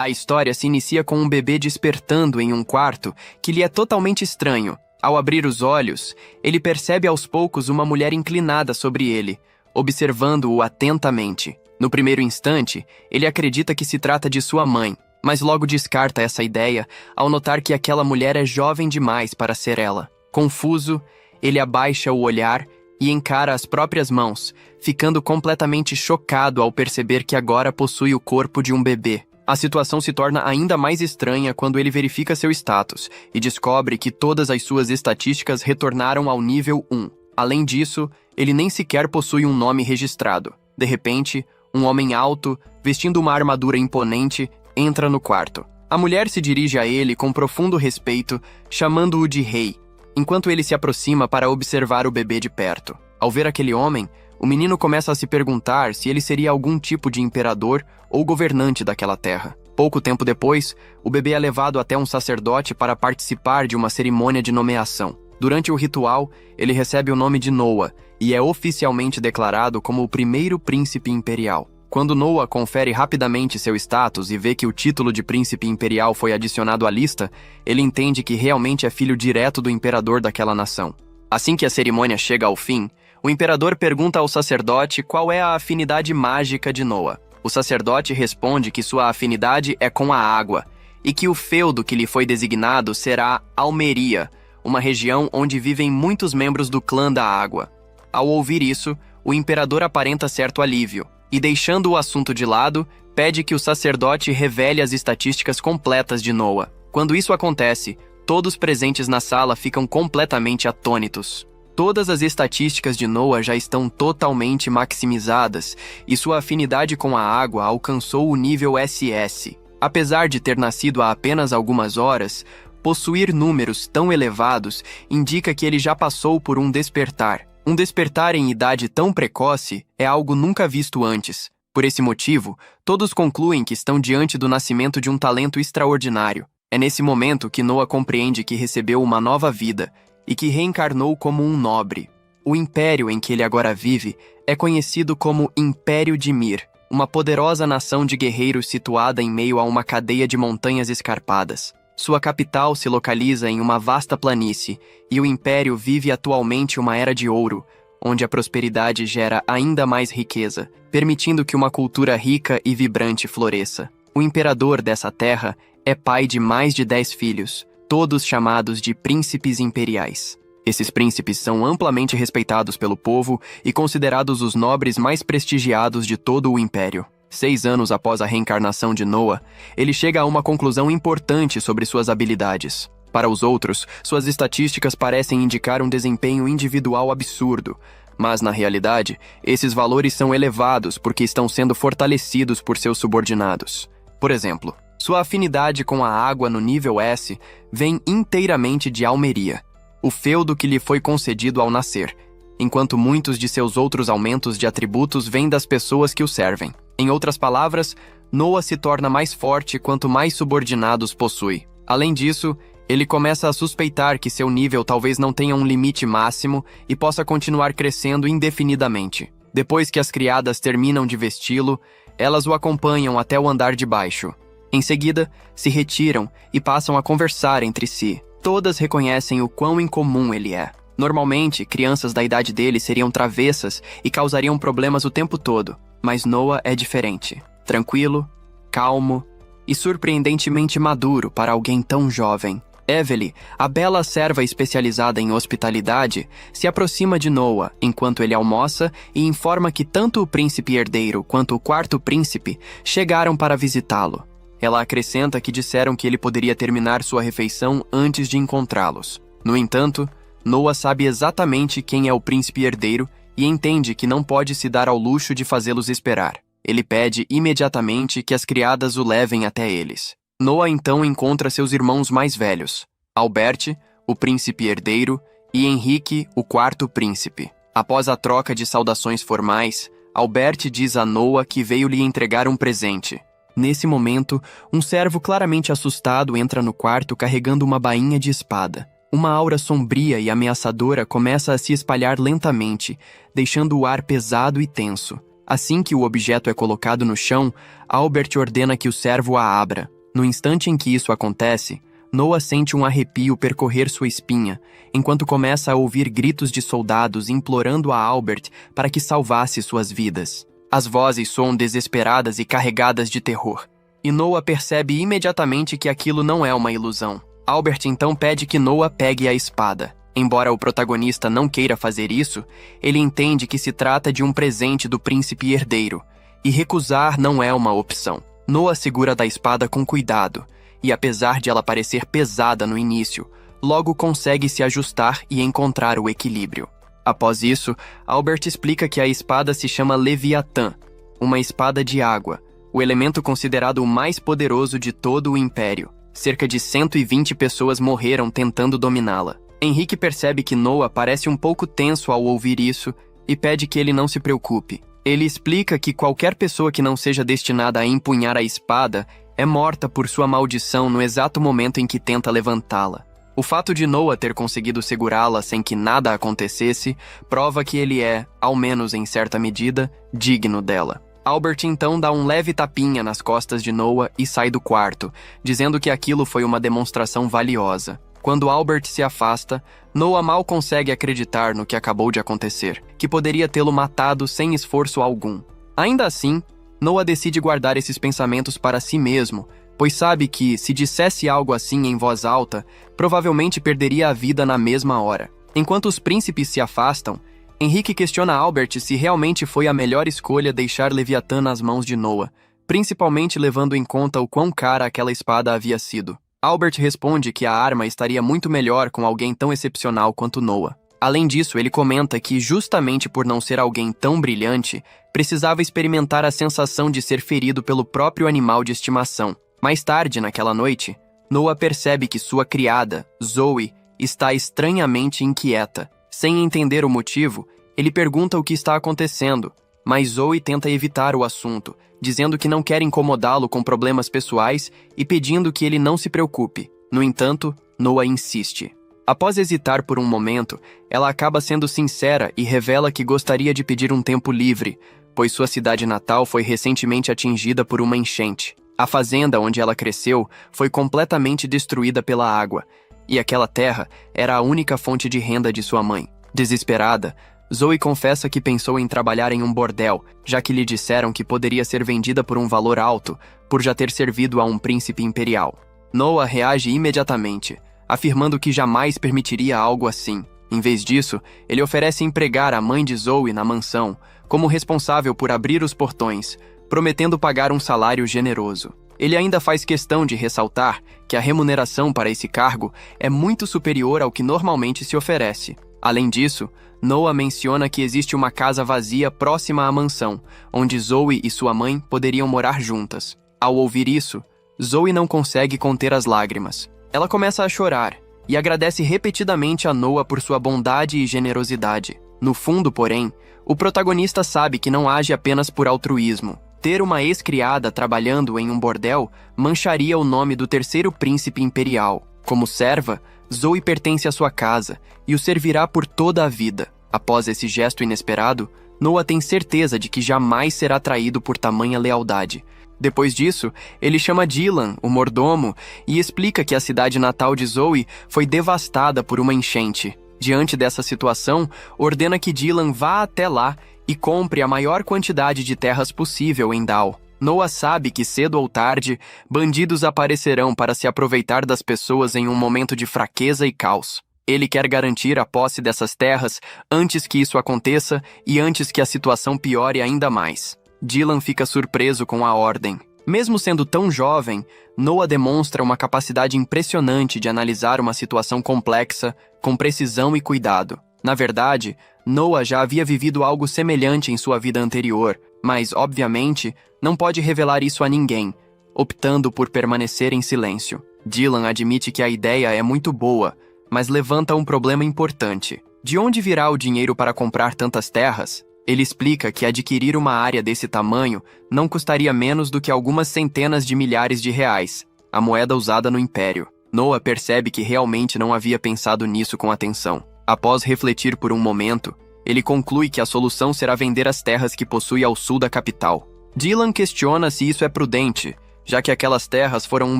A história se inicia com um bebê despertando em um quarto que lhe é totalmente estranho. Ao abrir os olhos, ele percebe aos poucos uma mulher inclinada sobre ele, observando-o atentamente. No primeiro instante, ele acredita que se trata de sua mãe, mas logo descarta essa ideia ao notar que aquela mulher é jovem demais para ser ela. Confuso, ele abaixa o olhar e encara as próprias mãos, ficando completamente chocado ao perceber que agora possui o corpo de um bebê. A situação se torna ainda mais estranha quando ele verifica seu status e descobre que todas as suas estatísticas retornaram ao nível 1. Além disso, ele nem sequer possui um nome registrado. De repente, um homem alto, vestindo uma armadura imponente, entra no quarto. A mulher se dirige a ele com profundo respeito, chamando-o de rei, enquanto ele se aproxima para observar o bebê de perto. Ao ver aquele homem, o menino começa a se perguntar se ele seria algum tipo de imperador ou governante daquela terra. Pouco tempo depois, o bebê é levado até um sacerdote para participar de uma cerimônia de nomeação. Durante o ritual, ele recebe o nome de Noah e é oficialmente declarado como o primeiro príncipe imperial. Quando Noah confere rapidamente seu status e vê que o título de príncipe imperial foi adicionado à lista, ele entende que realmente é filho direto do imperador daquela nação. Assim que a cerimônia chega ao fim, o imperador pergunta ao sacerdote qual é a afinidade mágica de Noah. O sacerdote responde que sua afinidade é com a água e que o feudo que lhe foi designado será Almeria, uma região onde vivem muitos membros do clã da água. Ao ouvir isso, o imperador aparenta certo alívio e, deixando o assunto de lado, pede que o sacerdote revele as estatísticas completas de Noah. Quando isso acontece, todos presentes na sala ficam completamente atônitos. Todas as estatísticas de Noah já estão totalmente maximizadas e sua afinidade com a água alcançou o nível SS. Apesar de ter nascido há apenas algumas horas, possuir números tão elevados indica que ele já passou por um despertar. Um despertar em idade tão precoce é algo nunca visto antes. Por esse motivo, todos concluem que estão diante do nascimento de um talento extraordinário. É nesse momento que Noah compreende que recebeu uma nova vida e que reencarnou como um nobre. O império em que ele agora vive é conhecido como Império de Mir, uma poderosa nação de guerreiros situada em meio a uma cadeia de montanhas escarpadas. Sua capital se localiza em uma vasta planície e o império vive atualmente uma era de ouro, onde a prosperidade gera ainda mais riqueza, permitindo que uma cultura rica e vibrante floresça. O imperador dessa terra é pai de mais de 10 filhos, todos chamados de príncipes imperiais. Esses príncipes são amplamente respeitados pelo povo e considerados os nobres mais prestigiados de todo o império. 6 anos após a reencarnação de Noah, ele chega a uma conclusão importante sobre suas habilidades. Para os outros, suas estatísticas parecem indicar um desempenho individual absurdo, mas na realidade, esses valores são elevados porque estão sendo fortalecidos por seus subordinados. Por exemplo, sua afinidade com a água no nível S vem inteiramente de Almeria, o feudo que lhe foi concedido ao nascer, enquanto muitos de seus outros aumentos de atributos vêm das pessoas que o servem. Em outras palavras, Noah se torna mais forte quanto mais subordinados possui. Além disso, ele começa a suspeitar que seu nível talvez não tenha um limite máximo e possa continuar crescendo indefinidamente. Depois que as criadas terminam de vesti-lo, elas o acompanham até o andar de baixo. Em seguida, se retiram e passam a conversar entre si. Todas reconhecem o quão incomum ele é. Normalmente, crianças da idade dele seriam travessas e causariam problemas o tempo todo, mas Noah é diferente. Tranquilo, calmo e surpreendentemente maduro para alguém tão jovem. Evelyn, a bela serva especializada em hospitalidade, se aproxima de Noah enquanto ele almoça e informa que tanto o príncipe herdeiro quanto o quarto príncipe chegaram para visitá-lo. Ela acrescenta que disseram que ele poderia terminar sua refeição antes de encontrá-los. No entanto, Noah sabe exatamente quem é o príncipe herdeiro e entende que não pode se dar ao luxo de fazê-los esperar. Ele pede imediatamente que as criadas o levem até eles. Noah então encontra seus irmãos mais velhos, Albert, o príncipe herdeiro, e Henrique, o quarto príncipe. Após a troca de saudações formais, Albert diz a Noah que veio lhe entregar um presente. Nesse momento, um servo claramente assustado entra no quarto carregando uma bainha de espada. Uma aura sombria e ameaçadora começa a se espalhar lentamente, deixando o ar pesado e tenso. Assim que o objeto é colocado no chão, Albert ordena que o servo a abra. No instante em que isso acontece, Noah sente um arrepio percorrer sua espinha, enquanto começa a ouvir gritos de soldados implorando a Albert para que salvasse suas vidas. As vozes soam desesperadas e carregadas de terror, e Noah percebe imediatamente que aquilo não é uma ilusão. Albert então pede que Noah pegue a espada. Embora o protagonista não queira fazer isso, ele entende que se trata de um presente do príncipe herdeiro, e recusar não é uma opção. Noah segura da espada com cuidado, e apesar de ela parecer pesada no início, logo consegue se ajustar e encontrar o equilíbrio. Após isso, Albert explica que a espada se chama Leviatã, uma espada de água, o elemento considerado o mais poderoso de todo o Império. Cerca de 120 pessoas morreram tentando dominá-la. Henrique percebe que Noah parece um pouco tenso ao ouvir isso e pede que ele não se preocupe. Ele explica que qualquer pessoa que não seja destinada a empunhar a espada é morta por sua maldição no exato momento em que tenta levantá-la. O fato de Noah ter conseguido segurá-la sem que nada acontecesse prova que ele é, ao menos em certa medida, digno dela. Albert então dá um leve tapinha nas costas de Noah e sai do quarto, dizendo que aquilo foi uma demonstração valiosa. Quando Albert se afasta, Noah mal consegue acreditar no que acabou de acontecer, que poderia tê-lo matado sem esforço algum. Ainda assim, Noah decide guardar esses pensamentos para si mesmo, pois sabe que, se dissesse algo assim em voz alta, provavelmente perderia a vida na mesma hora. Enquanto os príncipes se afastam, Henrique questiona Albert se realmente foi a melhor escolha deixar Leviatã nas mãos de Noah, principalmente levando em conta o quão cara aquela espada havia sido. Albert responde que a arma estaria muito melhor com alguém tão excepcional quanto Noah. Além disso, ele comenta que, justamente por não ser alguém tão brilhante, precisava experimentar a sensação de ser ferido pelo próprio animal de estimação. Mais tarde, naquela noite, Noah percebe que sua criada, Zoe, está estranhamente inquieta. Sem entender o motivo, ele pergunta o que está acontecendo, mas Zoe tenta evitar o assunto, dizendo que não quer incomodá-lo com problemas pessoais e pedindo que ele não se preocupe. No entanto, Noah insiste. Após hesitar por um momento, ela acaba sendo sincera e revela que gostaria de pedir um tempo livre, pois sua cidade natal foi recentemente atingida por uma enchente. A fazenda onde ela cresceu foi completamente destruída pela água, e aquela terra era a única fonte de renda de sua mãe. Desesperada, Zoe confessa que pensou em trabalhar em um bordel, já que lhe disseram que poderia ser vendida por um valor alto, por já ter servido a um príncipe imperial. Noah reage imediatamente, afirmando que jamais permitiria algo assim. Em vez disso, ele oferece empregar a mãe de Zoe na mansão, como responsável por abrir os portões, prometendo pagar um salário generoso. Ele ainda faz questão de ressaltar que a remuneração para esse cargo é muito superior ao que normalmente se oferece. Além disso, Noah menciona que existe uma casa vazia próxima à mansão, onde Zoe e sua mãe poderiam morar juntas. Ao ouvir isso, Zoe não consegue conter as lágrimas. Ela começa a chorar e agradece repetidamente a Noah por sua bondade e generosidade. No fundo, porém, o protagonista sabe que não age apenas por altruísmo. Ter uma ex-criada trabalhando em um bordel mancharia o nome do terceiro príncipe imperial. Como serva, Zoe pertence à sua casa e o servirá por toda a vida. Após esse gesto inesperado, Noah tem certeza de que jamais será traído por tamanha lealdade. Depois disso, ele chama Dylan, o mordomo, e explica que a cidade natal de Zoe foi devastada por uma enchente. Diante dessa situação, ordena que Dylan vá até lá e compre a maior quantidade de terras possível em Dal. Noah sabe que cedo ou tarde, bandidos aparecerão para se aproveitar das pessoas em um momento de fraqueza e caos. Ele quer garantir a posse dessas terras antes que isso aconteça e antes que a situação piore ainda mais. Dylan fica surpreso com a ordem. Mesmo sendo tão jovem, Noah demonstra uma capacidade impressionante de analisar uma situação complexa com precisão e cuidado. Na verdade, Noah já havia vivido algo semelhante em sua vida anterior, mas, obviamente, não pode revelar isso a ninguém, optando por permanecer em silêncio. Dylan admite que a ideia é muito boa, mas levanta um problema importante. De onde virá o dinheiro para comprar tantas terras? Ele explica que adquirir uma área desse tamanho não custaria menos do que algumas centenas de milhares de reais, a moeda usada no Império. Noah percebe que realmente não havia pensado nisso com atenção. Após refletir por um momento, Ele conclui que a solução será vender as terras que possui ao sul da capital. Dylan questiona se isso é prudente, já que aquelas terras foram um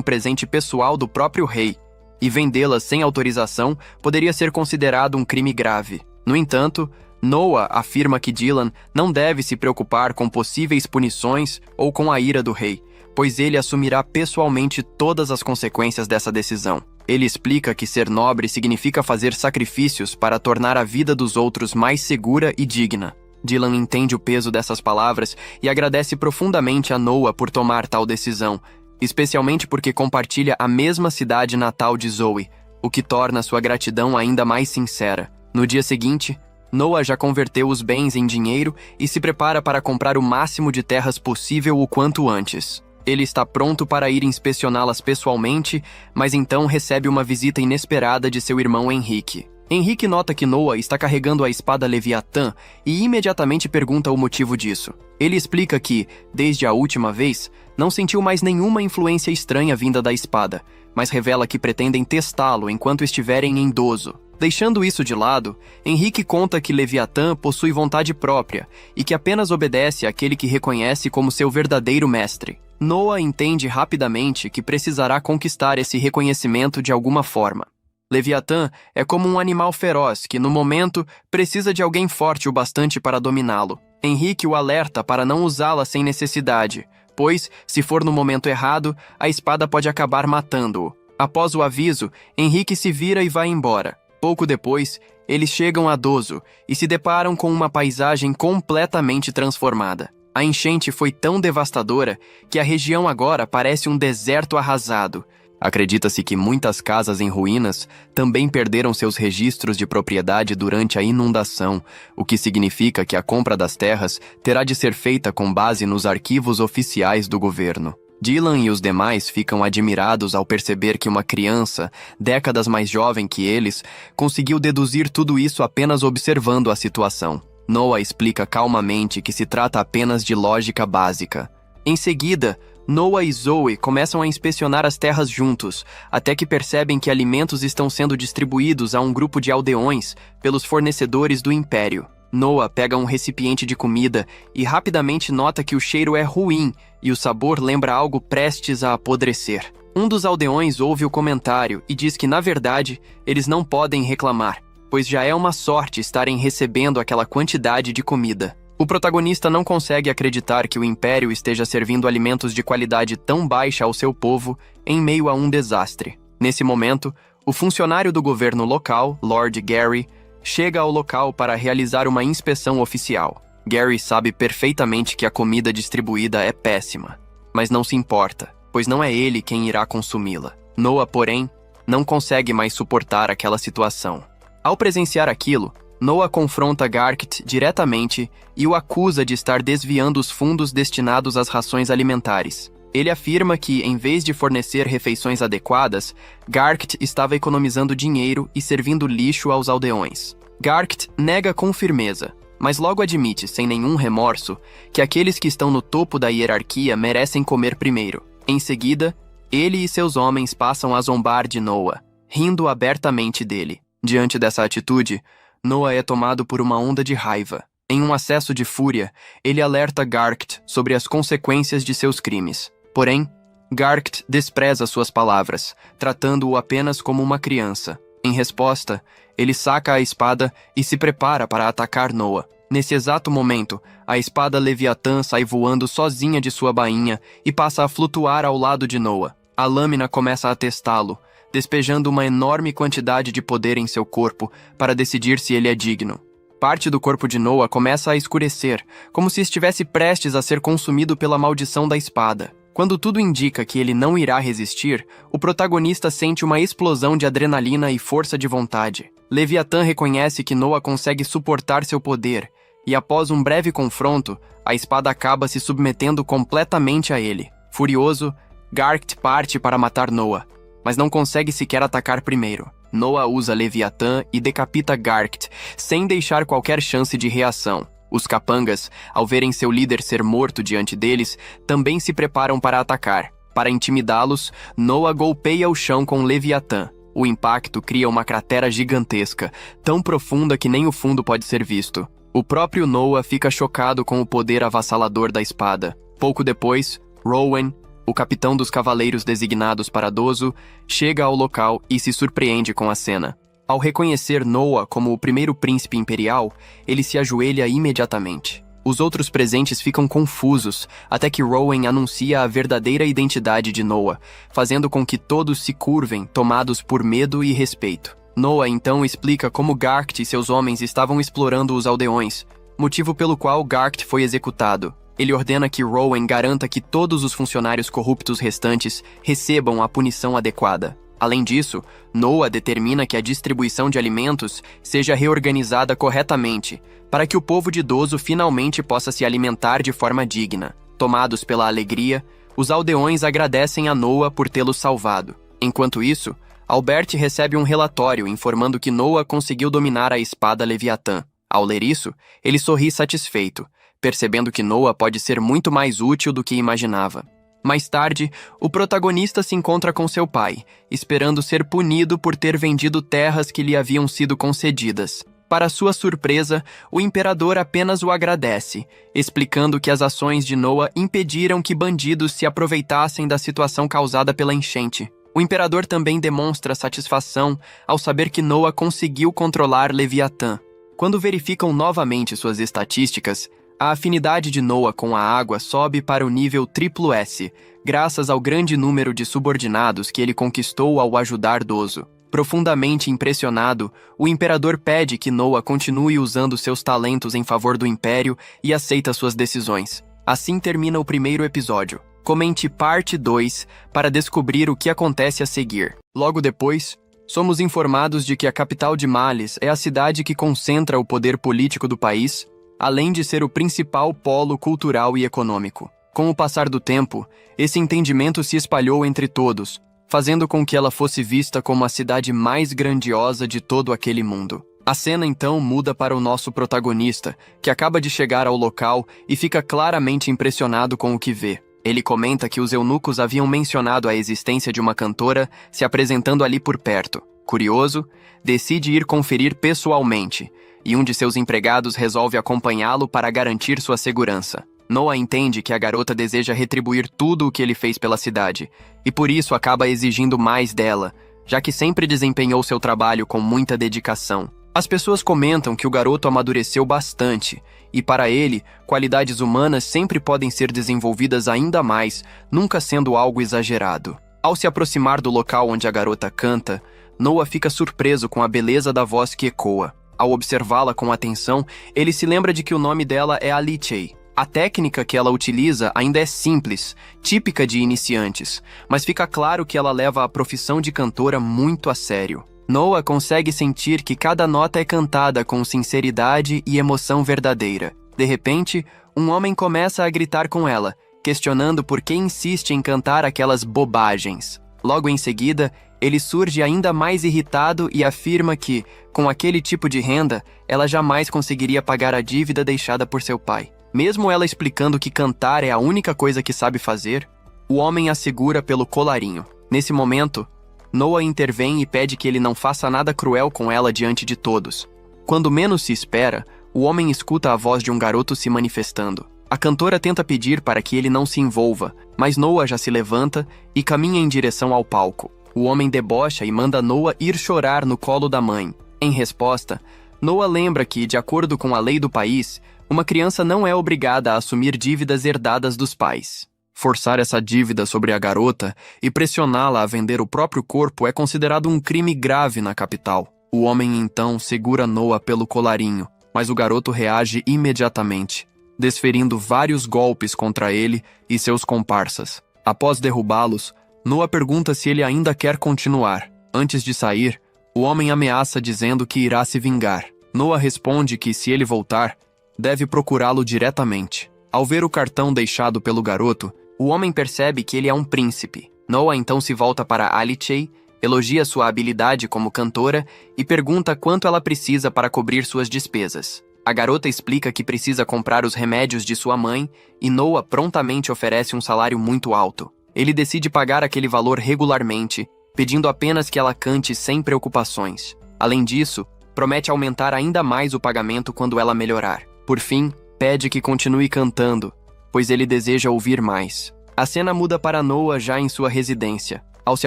presente pessoal do próprio rei, e vendê-las sem autorização poderia ser considerado um crime grave. No entanto, Noah afirma que Dylan não deve se preocupar com possíveis punições ou com a ira do rei, pois ele assumirá pessoalmente todas as consequências dessa decisão. Ele explica que ser nobre significa fazer sacrifícios para tornar a vida dos outros mais segura e digna. Dylan entende o peso dessas palavras e agradece profundamente a Noah por tomar tal decisão, especialmente porque compartilha a mesma cidade natal de Zoe, o que torna sua gratidão ainda mais sincera. No dia seguinte, Noah já converteu os bens em dinheiro e se prepara para comprar o máximo de terras possível o quanto antes. Ele está pronto para ir inspecioná-las pessoalmente, mas então recebe uma visita inesperada de seu irmão Henrique. Henrique nota que Noah está carregando a espada Leviatã e imediatamente pergunta o motivo disso. Ele explica que, desde a última vez, não sentiu mais nenhuma influência estranha vinda da espada, mas revela que pretendem testá-lo enquanto estiverem em Dozo. Deixando isso de lado, Henrique conta que Leviatã possui vontade própria e que apenas obedece àquele que reconhece como seu verdadeiro mestre. Noah entende rapidamente que precisará conquistar esse reconhecimento de alguma forma. Leviatã é como um animal feroz que, no momento, precisa de alguém forte o bastante para dominá-lo. Henrique o alerta para não usá-la sem necessidade, pois, se for no momento errado, a espada pode acabar matando-o. Após o aviso, Henrique se vira e vai embora. Pouco depois, eles chegam a Dozo e se deparam com uma paisagem completamente transformada. A enchente foi tão devastadora que a região agora parece um deserto arrasado. Acredita-se que muitas casas em ruínas também perderam seus registros de propriedade durante a inundação, o que significa que a compra das terras terá de ser feita com base nos arquivos oficiais do governo. Dylan e os demais ficam admirados ao perceber que uma criança, décadas mais jovem que eles, conseguiu deduzir tudo isso apenas observando a situação. Noah explica calmamente que se trata apenas de lógica básica. Em seguida, Noah e Zoe começam a inspecionar as terras juntos, até que percebem que alimentos estão sendo distribuídos a um grupo de aldeões pelos fornecedores do Império. Noah pega um recipiente de comida e rapidamente nota que o cheiro é ruim e o sabor lembra algo prestes a apodrecer. Um dos aldeões ouve o comentário e diz que, na verdade, eles não podem reclamar, pois já é uma sorte estarem recebendo aquela quantidade de comida. O protagonista não consegue acreditar que o Império esteja servindo alimentos de qualidade tão baixa ao seu povo em meio a um desastre. Nesse momento, o funcionário do governo local, Lord Gary, chega ao local para realizar uma inspeção oficial. Gary sabe perfeitamente que a comida distribuída é péssima, mas não se importa, pois não é ele quem irá consumi-la. Noah, porém, não consegue mais suportar aquela situação. Ao presenciar aquilo, Noah confronta Garkt diretamente e o acusa de estar desviando os fundos destinados às rações alimentares. Ele afirma que, em vez de fornecer refeições adequadas, Garkt estava economizando dinheiro e servindo lixo aos aldeões. Garkt nega com firmeza, mas logo admite, sem nenhum remorso, que aqueles que estão no topo da hierarquia merecem comer primeiro. Em seguida, ele e seus homens passam a zombar de Noah, rindo abertamente dele. Diante dessa atitude, Noah é tomado por uma onda de raiva. Em um acesso de fúria, ele alerta Garkt sobre as consequências de seus crimes. Porém, Garkt despreza suas palavras, tratando-o apenas como uma criança. Em resposta, ele saca a espada e se prepara para atacar Noah. Nesse exato momento, a espada Leviatã sai voando sozinha de sua bainha e passa a flutuar ao lado de Noah. A lâmina começa a testá-lo, despejando uma enorme quantidade de poder em seu corpo para decidir se ele é digno. Parte do corpo de Noah começa a escurecer, como se estivesse prestes a ser consumido pela maldição da espada. Quando tudo indica que ele não irá resistir, o protagonista sente uma explosão de adrenalina e força de vontade. Leviatã reconhece que Noah consegue suportar seu poder, e após um breve confronto, a espada acaba se submetendo completamente a ele. Furioso, Garkt parte para matar Noah, mas não consegue sequer atacar primeiro. Noah usa Leviatã e decapita Garkt, sem deixar qualquer chance de reação. Os capangas, ao verem seu líder ser morto diante deles, também se preparam para atacar. Para intimidá-los, Noah golpeia o chão com Leviatã. O impacto cria uma cratera gigantesca, tão profunda que nem o fundo pode ser visto. O próprio Noah fica chocado com o poder avassalador da espada. Pouco depois, Rowan, o capitão dos cavaleiros designados para Dozo, chega ao local e se surpreende com a cena. Ao reconhecer Noah como o primeiro príncipe imperial, ele se ajoelha imediatamente. Os outros presentes ficam confusos, até que Rowan anuncia a verdadeira identidade de Noah, fazendo com que todos se curvem, tomados por medo e respeito. Noah então explica como Garkt e seus homens estavam explorando os aldeões, motivo pelo qual Garkt foi executado. Ele ordena que Rowan garanta que todos os funcionários corruptos restantes recebam a punição adequada. Além disso, Noah determina que a distribuição de alimentos seja reorganizada corretamente, para que o povo de Dozo finalmente possa se alimentar de forma digna. Tomados pela alegria, os aldeões agradecem a Noah por tê-los salvado. Enquanto isso, Albert recebe um relatório informando que Noah conseguiu dominar a espada Leviatã. Ao ler isso, ele sorri satisfeito, percebendo que Noah pode ser muito mais útil do que imaginava. Mais tarde, o protagonista se encontra com seu pai, esperando ser punido por ter vendido terras que lhe haviam sido concedidas. Para sua surpresa, o imperador apenas o agradece, explicando que as ações de Noah impediram que bandidos se aproveitassem da situação causada pela enchente. O imperador também demonstra satisfação ao saber que Noah conseguiu controlar Leviatã. Quando verificam novamente suas estatísticas, a afinidade de Noah com a água sobe para o nível S, graças ao grande número de subordinados que ele conquistou ao ajudar Dozo. Profundamente impressionado, o imperador pede que Noah continue usando seus talentos em favor do império e aceita suas decisões. Assim termina o primeiro episódio. Comente parte 2 para descobrir o que acontece a seguir. Logo depois, somos informados de que a capital de Males é a cidade que concentra o poder político do país, além de ser o principal polo cultural e econômico. Com o passar do tempo, esse entendimento se espalhou entre todos, fazendo com que ela fosse vista como a cidade mais grandiosa de todo aquele mundo. A cena então muda para o nosso protagonista, que acaba de chegar ao local e fica claramente impressionado com o que vê. Ele comenta que os eunucos haviam mencionado a existência de uma cantora se apresentando ali por perto. Curioso, decide ir conferir pessoalmente, e um de seus empregados resolve acompanhá-lo para garantir sua segurança. Noah entende que a garota deseja retribuir tudo o que ele fez pela cidade, e por isso acaba exigindo mais dela, já que sempre desempenhou seu trabalho com muita dedicação. As pessoas comentam que o garoto amadureceu bastante, e para ele, qualidades humanas sempre podem ser desenvolvidas ainda mais, nunca sendo algo exagerado. Ao se aproximar do local onde a garota canta, Noah fica surpreso com a beleza da voz que ecoa. Ao observá-la com atenção, ele se lembra de que o nome dela é Alichei. A técnica que ela utiliza ainda é simples, típica de iniciantes, mas fica claro que ela leva a profissão de cantora muito a sério. Noah consegue sentir que cada nota é cantada com sinceridade e emoção verdadeira. De repente, um homem começa a gritar com ela, questionando por que insiste em cantar aquelas bobagens. Logo em seguida, ele surge ainda mais irritado e afirma que, com aquele tipo de renda, ela jamais conseguiria pagar a dívida deixada por seu pai. Mesmo ela explicando que cantar é a única coisa que sabe fazer, o homem a segura pelo colarinho. Nesse momento, Noah intervém e pede que ele não faça nada cruel com ela diante de todos. Quando menos se espera, o homem escuta a voz de um garoto se manifestando. A cantora tenta pedir para que ele não se envolva, mas Noah já se levanta e caminha em direção ao palco. O homem debocha e manda Noah ir chorar no colo da mãe. Em resposta, Noah lembra que, de acordo com a lei do país, uma criança não é obrigada a assumir dívidas herdadas dos pais. Forçar essa dívida sobre a garota e pressioná-la a vender o próprio corpo é considerado um crime grave na capital. O homem então segura Noah pelo colarinho, mas o garoto reage imediatamente, desferindo vários golpes contra ele e seus comparsas. Após derrubá-los, Noah pergunta se ele ainda quer continuar. Antes de sair, o homem ameaça dizendo que irá se vingar. Noah responde que, se ele voltar, deve procurá-lo diretamente. Ao ver o cartão deixado pelo garoto, o homem percebe que ele é um príncipe. Noah então se volta para Alichei, elogia sua habilidade como cantora e pergunta quanto ela precisa para cobrir suas despesas. A garota explica que precisa comprar os remédios de sua mãe e Noah prontamente oferece um salário muito alto. Ele decide pagar aquele valor regularmente, pedindo apenas que ela cante sem preocupações. Além disso, Promete aumentar ainda mais o pagamento quando ela melhorar. Por fim, pede que continue cantando, pois ele deseja ouvir mais. A cena muda para Noah já em sua residência. Ao se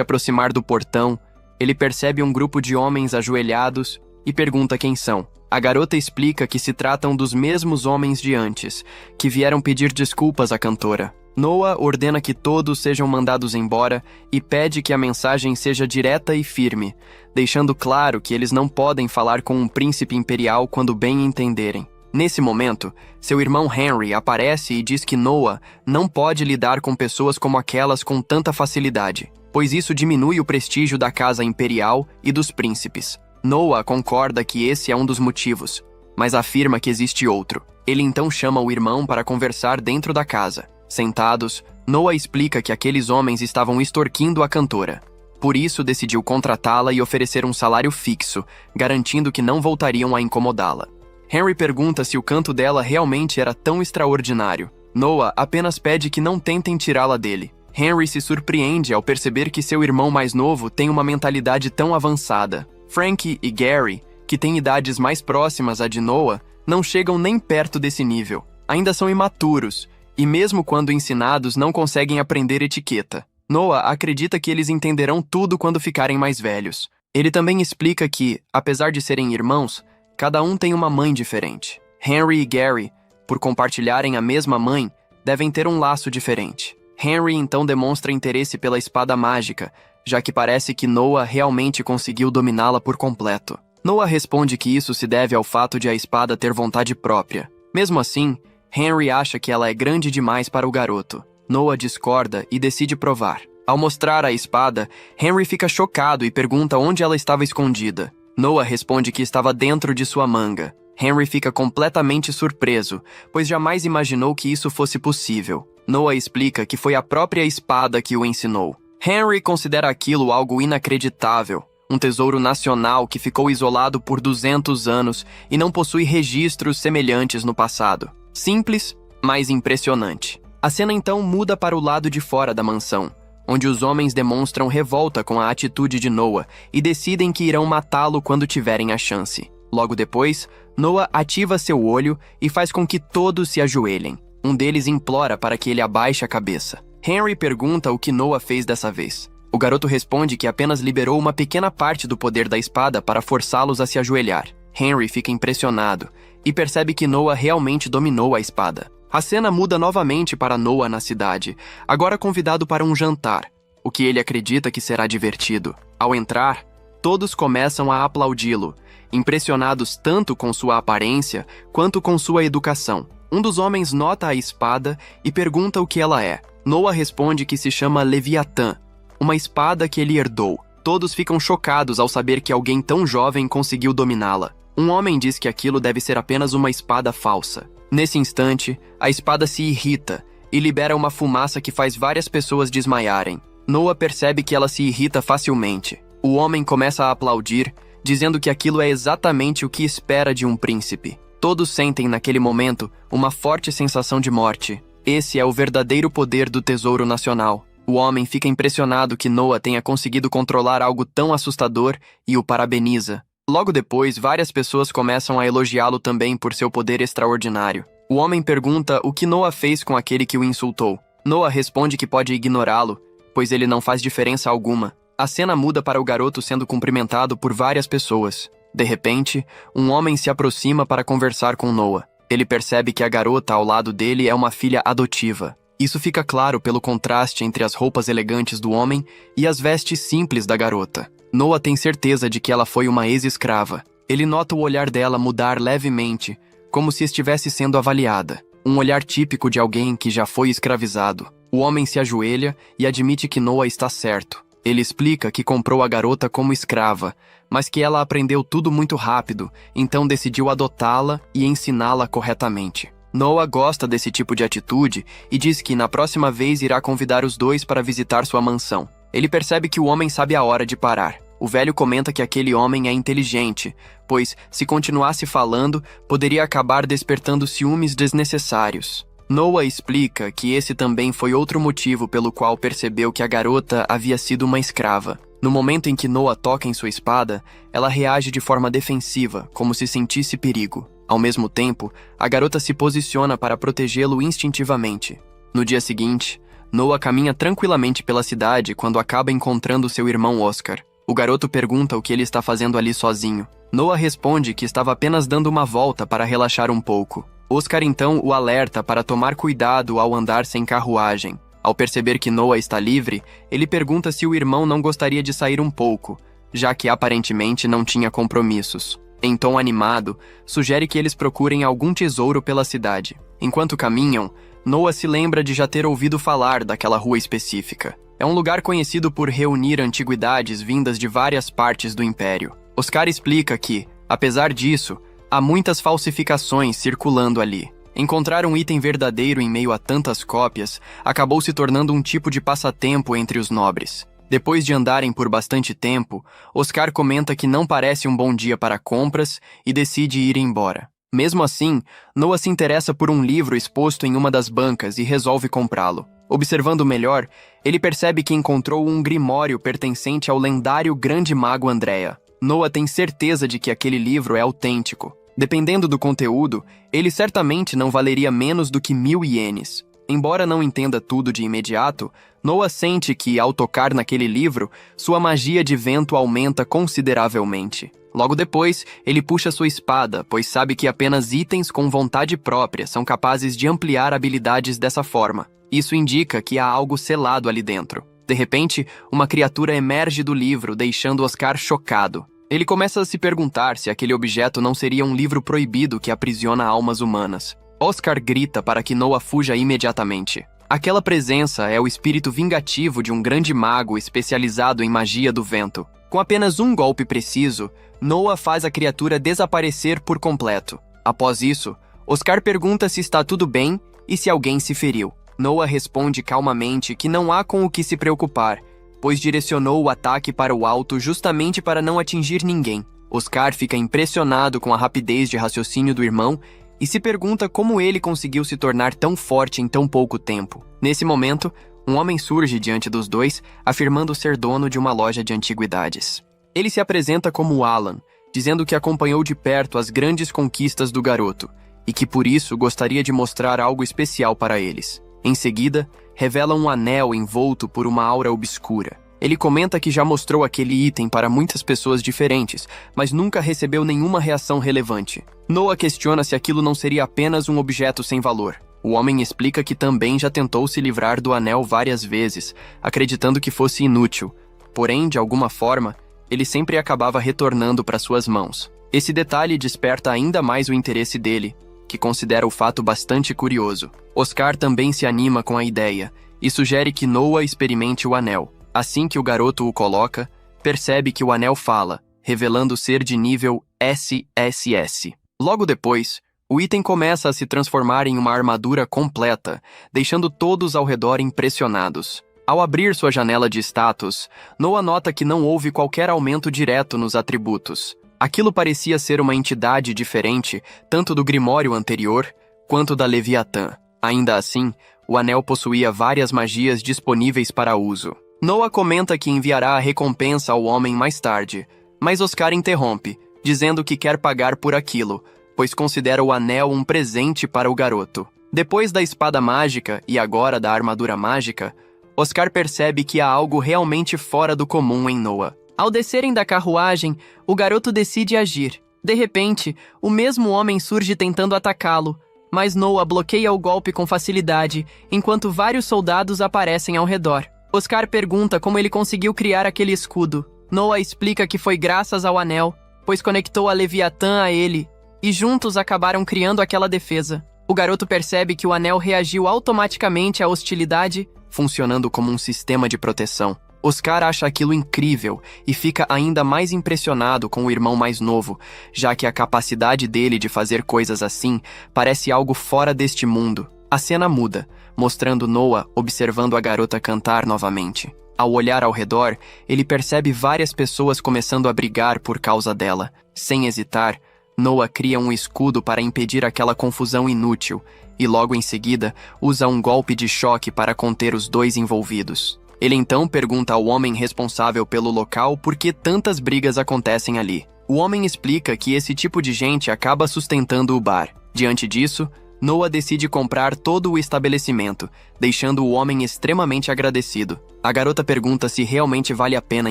aproximar do portão, ele percebe um grupo de homens ajoelhados e pergunta quem são. A garota explica que se tratam dos mesmos homens de antes, que vieram pedir desculpas à cantora. Noah ordena que todos sejam mandados embora e pede que a mensagem seja direta e firme, deixando claro que eles não podem falar com um príncipe imperial quando bem entenderem. Nesse momento, seu irmão Henry aparece e diz que Noah não pode lidar com pessoas como aquelas com tanta facilidade, pois isso diminui o prestígio da casa imperial e dos príncipes. Noah concorda que esse é um dos motivos, mas afirma que existe outro. Ele então chama o irmão para conversar dentro da casa. Sentados, Noah explica que aqueles homens estavam extorquindo a cantora. Por isso, decidiu contratá-la e oferecer um salário fixo, garantindo que não voltariam a incomodá-la. Henry pergunta se o canto dela realmente era tão extraordinário. Noah apenas pede que não tentem tirá-la dele. Henry se surpreende ao perceber que seu irmão mais novo tem uma mentalidade tão avançada. Frankie e Gary, que têm idades mais próximas à de Noah, não chegam nem perto desse nível. Ainda são imaturos, e mesmo quando ensinados não conseguem aprender etiqueta. Noah acredita que eles entenderão tudo quando ficarem mais velhos. Ele também explica que, apesar de serem irmãos, cada um tem uma mãe diferente. Henry e Gary, por compartilharem a mesma mãe, devem ter um laço diferente. Henry então demonstra interesse pela espada mágica, já que parece que Noah realmente conseguiu dominá-la por completo. Noah responde que isso se deve ao fato de a espada ter vontade própria. Mesmo assim, Henry acha que ela é grande demais para o garoto. Noah discorda e decide provar. Ao mostrar a espada, Henry fica chocado e pergunta onde ela estava escondida. Noah responde que estava dentro de sua manga. Henry fica completamente surpreso, pois jamais imaginou que isso fosse possível. Noah explica que foi a própria espada que o ensinou. Henry considera aquilo algo inacreditável. Um tesouro nacional que ficou isolado por 200 anos e não possui registros semelhantes no passado. Simples, mas impressionante. A cena então muda para o lado de fora da mansão, onde os homens demonstram revolta com a atitude de Noah e decidem que irão matá-lo quando tiverem a chance. Logo depois, Noah ativa seu olho e faz com que todos se ajoelhem. Um deles implora para que ele abaixe a cabeça. Henry pergunta o que Noah fez dessa vez. O garoto responde que apenas liberou uma pequena parte do poder da espada para forçá-los a se ajoelhar. Henry fica impressionado e percebe que Noah realmente dominou a espada. A cena muda novamente para Noah na cidade, agora convidado para um jantar, o que ele acredita que será divertido. Ao entrar, todos começam a aplaudi-lo, impressionados tanto com sua aparência quanto com sua educação. Um dos homens nota a espada e pergunta o que ela é. Noah responde que se chama Leviatã, uma espada que ele herdou. Todos ficam chocados ao saber que alguém tão jovem conseguiu dominá-la. Um homem diz que aquilo deve ser apenas uma espada falsa. Nesse instante, a espada se irrita e libera uma fumaça que faz várias pessoas desmaiarem. Noah percebe que ela se irrita facilmente. O homem começa a aplaudir, dizendo que aquilo é exatamente o que espera de um príncipe. Todos sentem naquele momento uma forte sensação de morte. Esse é o verdadeiro poder do Tesouro Nacional. O homem fica impressionado que Noah tenha conseguido controlar algo tão assustador e o parabeniza. Logo depois, várias pessoas começam a elogiá-lo também por seu poder extraordinário. O homem pergunta o que Noah fez com aquele que o insultou. Noah responde que pode ignorá-lo, pois ele não faz diferença alguma. A cena muda para o garoto sendo cumprimentado por várias pessoas. De repente, um homem se aproxima para conversar com Noah. Ele percebe que a garota ao lado dele é uma filha adotiva. Isso fica claro pelo contraste entre as roupas elegantes do homem e as vestes simples da garota. Noah tem certeza de que ela foi uma ex-escrava. Ele nota o olhar dela mudar levemente, como se estivesse sendo avaliada. Um olhar típico de alguém que já foi escravizado. O homem se ajoelha e admite que Noah está certo. Ele explica que comprou a garota como escrava, mas que ela aprendeu tudo muito rápido, então decidiu adotá-la e ensiná-la corretamente. Noah gosta desse tipo de atitude e diz que na próxima vez irá convidar os dois para visitar sua mansão. Ele percebe que o homem sabe a hora de parar. O velho comenta que aquele homem é inteligente, pois, se continuasse falando, poderia acabar despertando ciúmes desnecessários. Noah explica que esse também foi outro motivo pelo qual percebeu que a garota havia sido uma escrava. No momento em que Noah toca em sua espada, ela reage de forma defensiva, como se sentisse perigo. Ao mesmo tempo, a garota se posiciona para protegê-lo instintivamente. No dia seguinte, Noah caminha tranquilamente pela cidade quando acaba encontrando seu irmão Oscar. O garoto pergunta o que ele está fazendo ali sozinho. Noah responde que estava apenas dando uma volta para relaxar um pouco. Oscar então o alerta para tomar cuidado ao andar sem carruagem. Ao perceber que Noah está livre, ele pergunta se o irmão não gostaria de sair um pouco, já que aparentemente não tinha compromissos. Em tom animado, sugere que eles procurem algum tesouro pela cidade. Enquanto caminham, Noah se lembra de já ter ouvido falar daquela rua específica. É um lugar conhecido por reunir antiguidades vindas de várias partes do Império. Oscar explica que, apesar disso, há muitas falsificações circulando ali. Encontrar um item verdadeiro em meio a tantas cópias acabou se tornando um tipo de passatempo entre os nobres. Depois de andarem por bastante tempo, Oscar comenta que não parece um bom dia para compras e decide ir embora. Mesmo assim, Noah se interessa por um livro exposto em uma das bancas e resolve comprá-lo. Observando melhor, ele percebe que encontrou um grimório pertencente ao lendário grande mago Andrea. Noah tem certeza de que aquele livro é autêntico. Dependendo do conteúdo, ele certamente não valeria menos do que 1000 ienes. Embora não entenda tudo de imediato, Noah sente que, ao tocar naquele livro, sua magia de vento aumenta consideravelmente. Logo depois, ele puxa sua espada, pois sabe que apenas itens com vontade própria são capazes de ampliar habilidades dessa forma. Isso indica que há algo selado ali dentro. De repente, uma criatura emerge do livro, deixando Oscar chocado. Ele começa a se perguntar se aquele objeto não seria um livro proibido que aprisiona almas humanas. Oscar grita para que Noah fuja imediatamente. Aquela presença é o espírito vingativo de um grande mago especializado em magia do vento. Com apenas um golpe preciso, Noah faz a criatura desaparecer por completo. Após isso, Oscar pergunta se está tudo bem e se alguém se feriu. Noah responde calmamente que não há com o que se preocupar, pois direcionou o ataque para o alto justamente para não atingir ninguém. Oscar fica impressionado com a rapidez de raciocínio do irmão e se pergunta como ele conseguiu se tornar tão forte em tão pouco tempo. Nesse momento, um homem surge diante dos dois, afirmando ser dono de uma loja de antiguidades. Ele se apresenta como Alan, dizendo que acompanhou de perto as grandes conquistas do garoto e que por isso gostaria de mostrar algo especial para eles. Em seguida, revela um anel envolto por uma aura obscura. Ele comenta que já mostrou aquele item para muitas pessoas diferentes, mas nunca recebeu nenhuma reação relevante. Noah questiona se aquilo não seria apenas um objeto sem valor. O homem explica que também já tentou se livrar do anel várias vezes, acreditando que fosse inútil. Porém, de alguma forma, ele sempre acabava retornando para suas mãos. Esse detalhe desperta ainda mais o interesse dele, que considera o fato bastante curioso. Oscar também se anima com a ideia e sugere que Noah experimente o anel. Assim que o garoto o coloca, percebe que o anel fala, revelando ser de nível SSS. Logo depois, o item começa a se transformar em uma armadura completa, deixando todos ao redor impressionados. Ao abrir sua janela de status, Noah nota que não houve qualquer aumento direto nos atributos. Aquilo parecia ser uma entidade diferente, tanto do Grimório anterior, quanto da Leviatã. Ainda assim, o anel possuía várias magias disponíveis para uso. Noah comenta que enviará a recompensa ao homem mais tarde, mas Oscar interrompe, dizendo que quer pagar por aquilo, pois considera o anel um presente para o garoto. Depois da espada mágica e agora da armadura mágica, Oscar percebe que há algo realmente fora do comum em Noah. Ao descerem da carruagem, o garoto decide agir. De repente, o mesmo homem surge tentando atacá-lo, mas Noah bloqueia o golpe com facilidade, enquanto vários soldados aparecem ao redor. Oscar pergunta como ele conseguiu criar aquele escudo. Noah explica que foi graças ao anel, pois conectou a Leviatã a ele, e juntos acabaram criando aquela defesa. O garoto percebe que o anel reagiu automaticamente à hostilidade, funcionando como um sistema de proteção. Oscar acha aquilo incrível e fica ainda mais impressionado com o irmão mais novo, já que a capacidade dele de fazer coisas assim parece algo fora deste mundo. A cena muda, mostrando Noah observando a garota cantar novamente. Ao olhar ao redor, ele percebe várias pessoas começando a brigar por causa dela. Sem hesitar, Noah cria um escudo para impedir aquela confusão inútil e logo em seguida usa um golpe de choque para conter os dois envolvidos. Ele então pergunta ao homem responsável pelo local por que tantas brigas acontecem ali. O homem explica que esse tipo de gente acaba sustentando o bar. Diante disso, Noah decide comprar todo o estabelecimento, deixando o homem extremamente agradecido. A garota pergunta se realmente vale a pena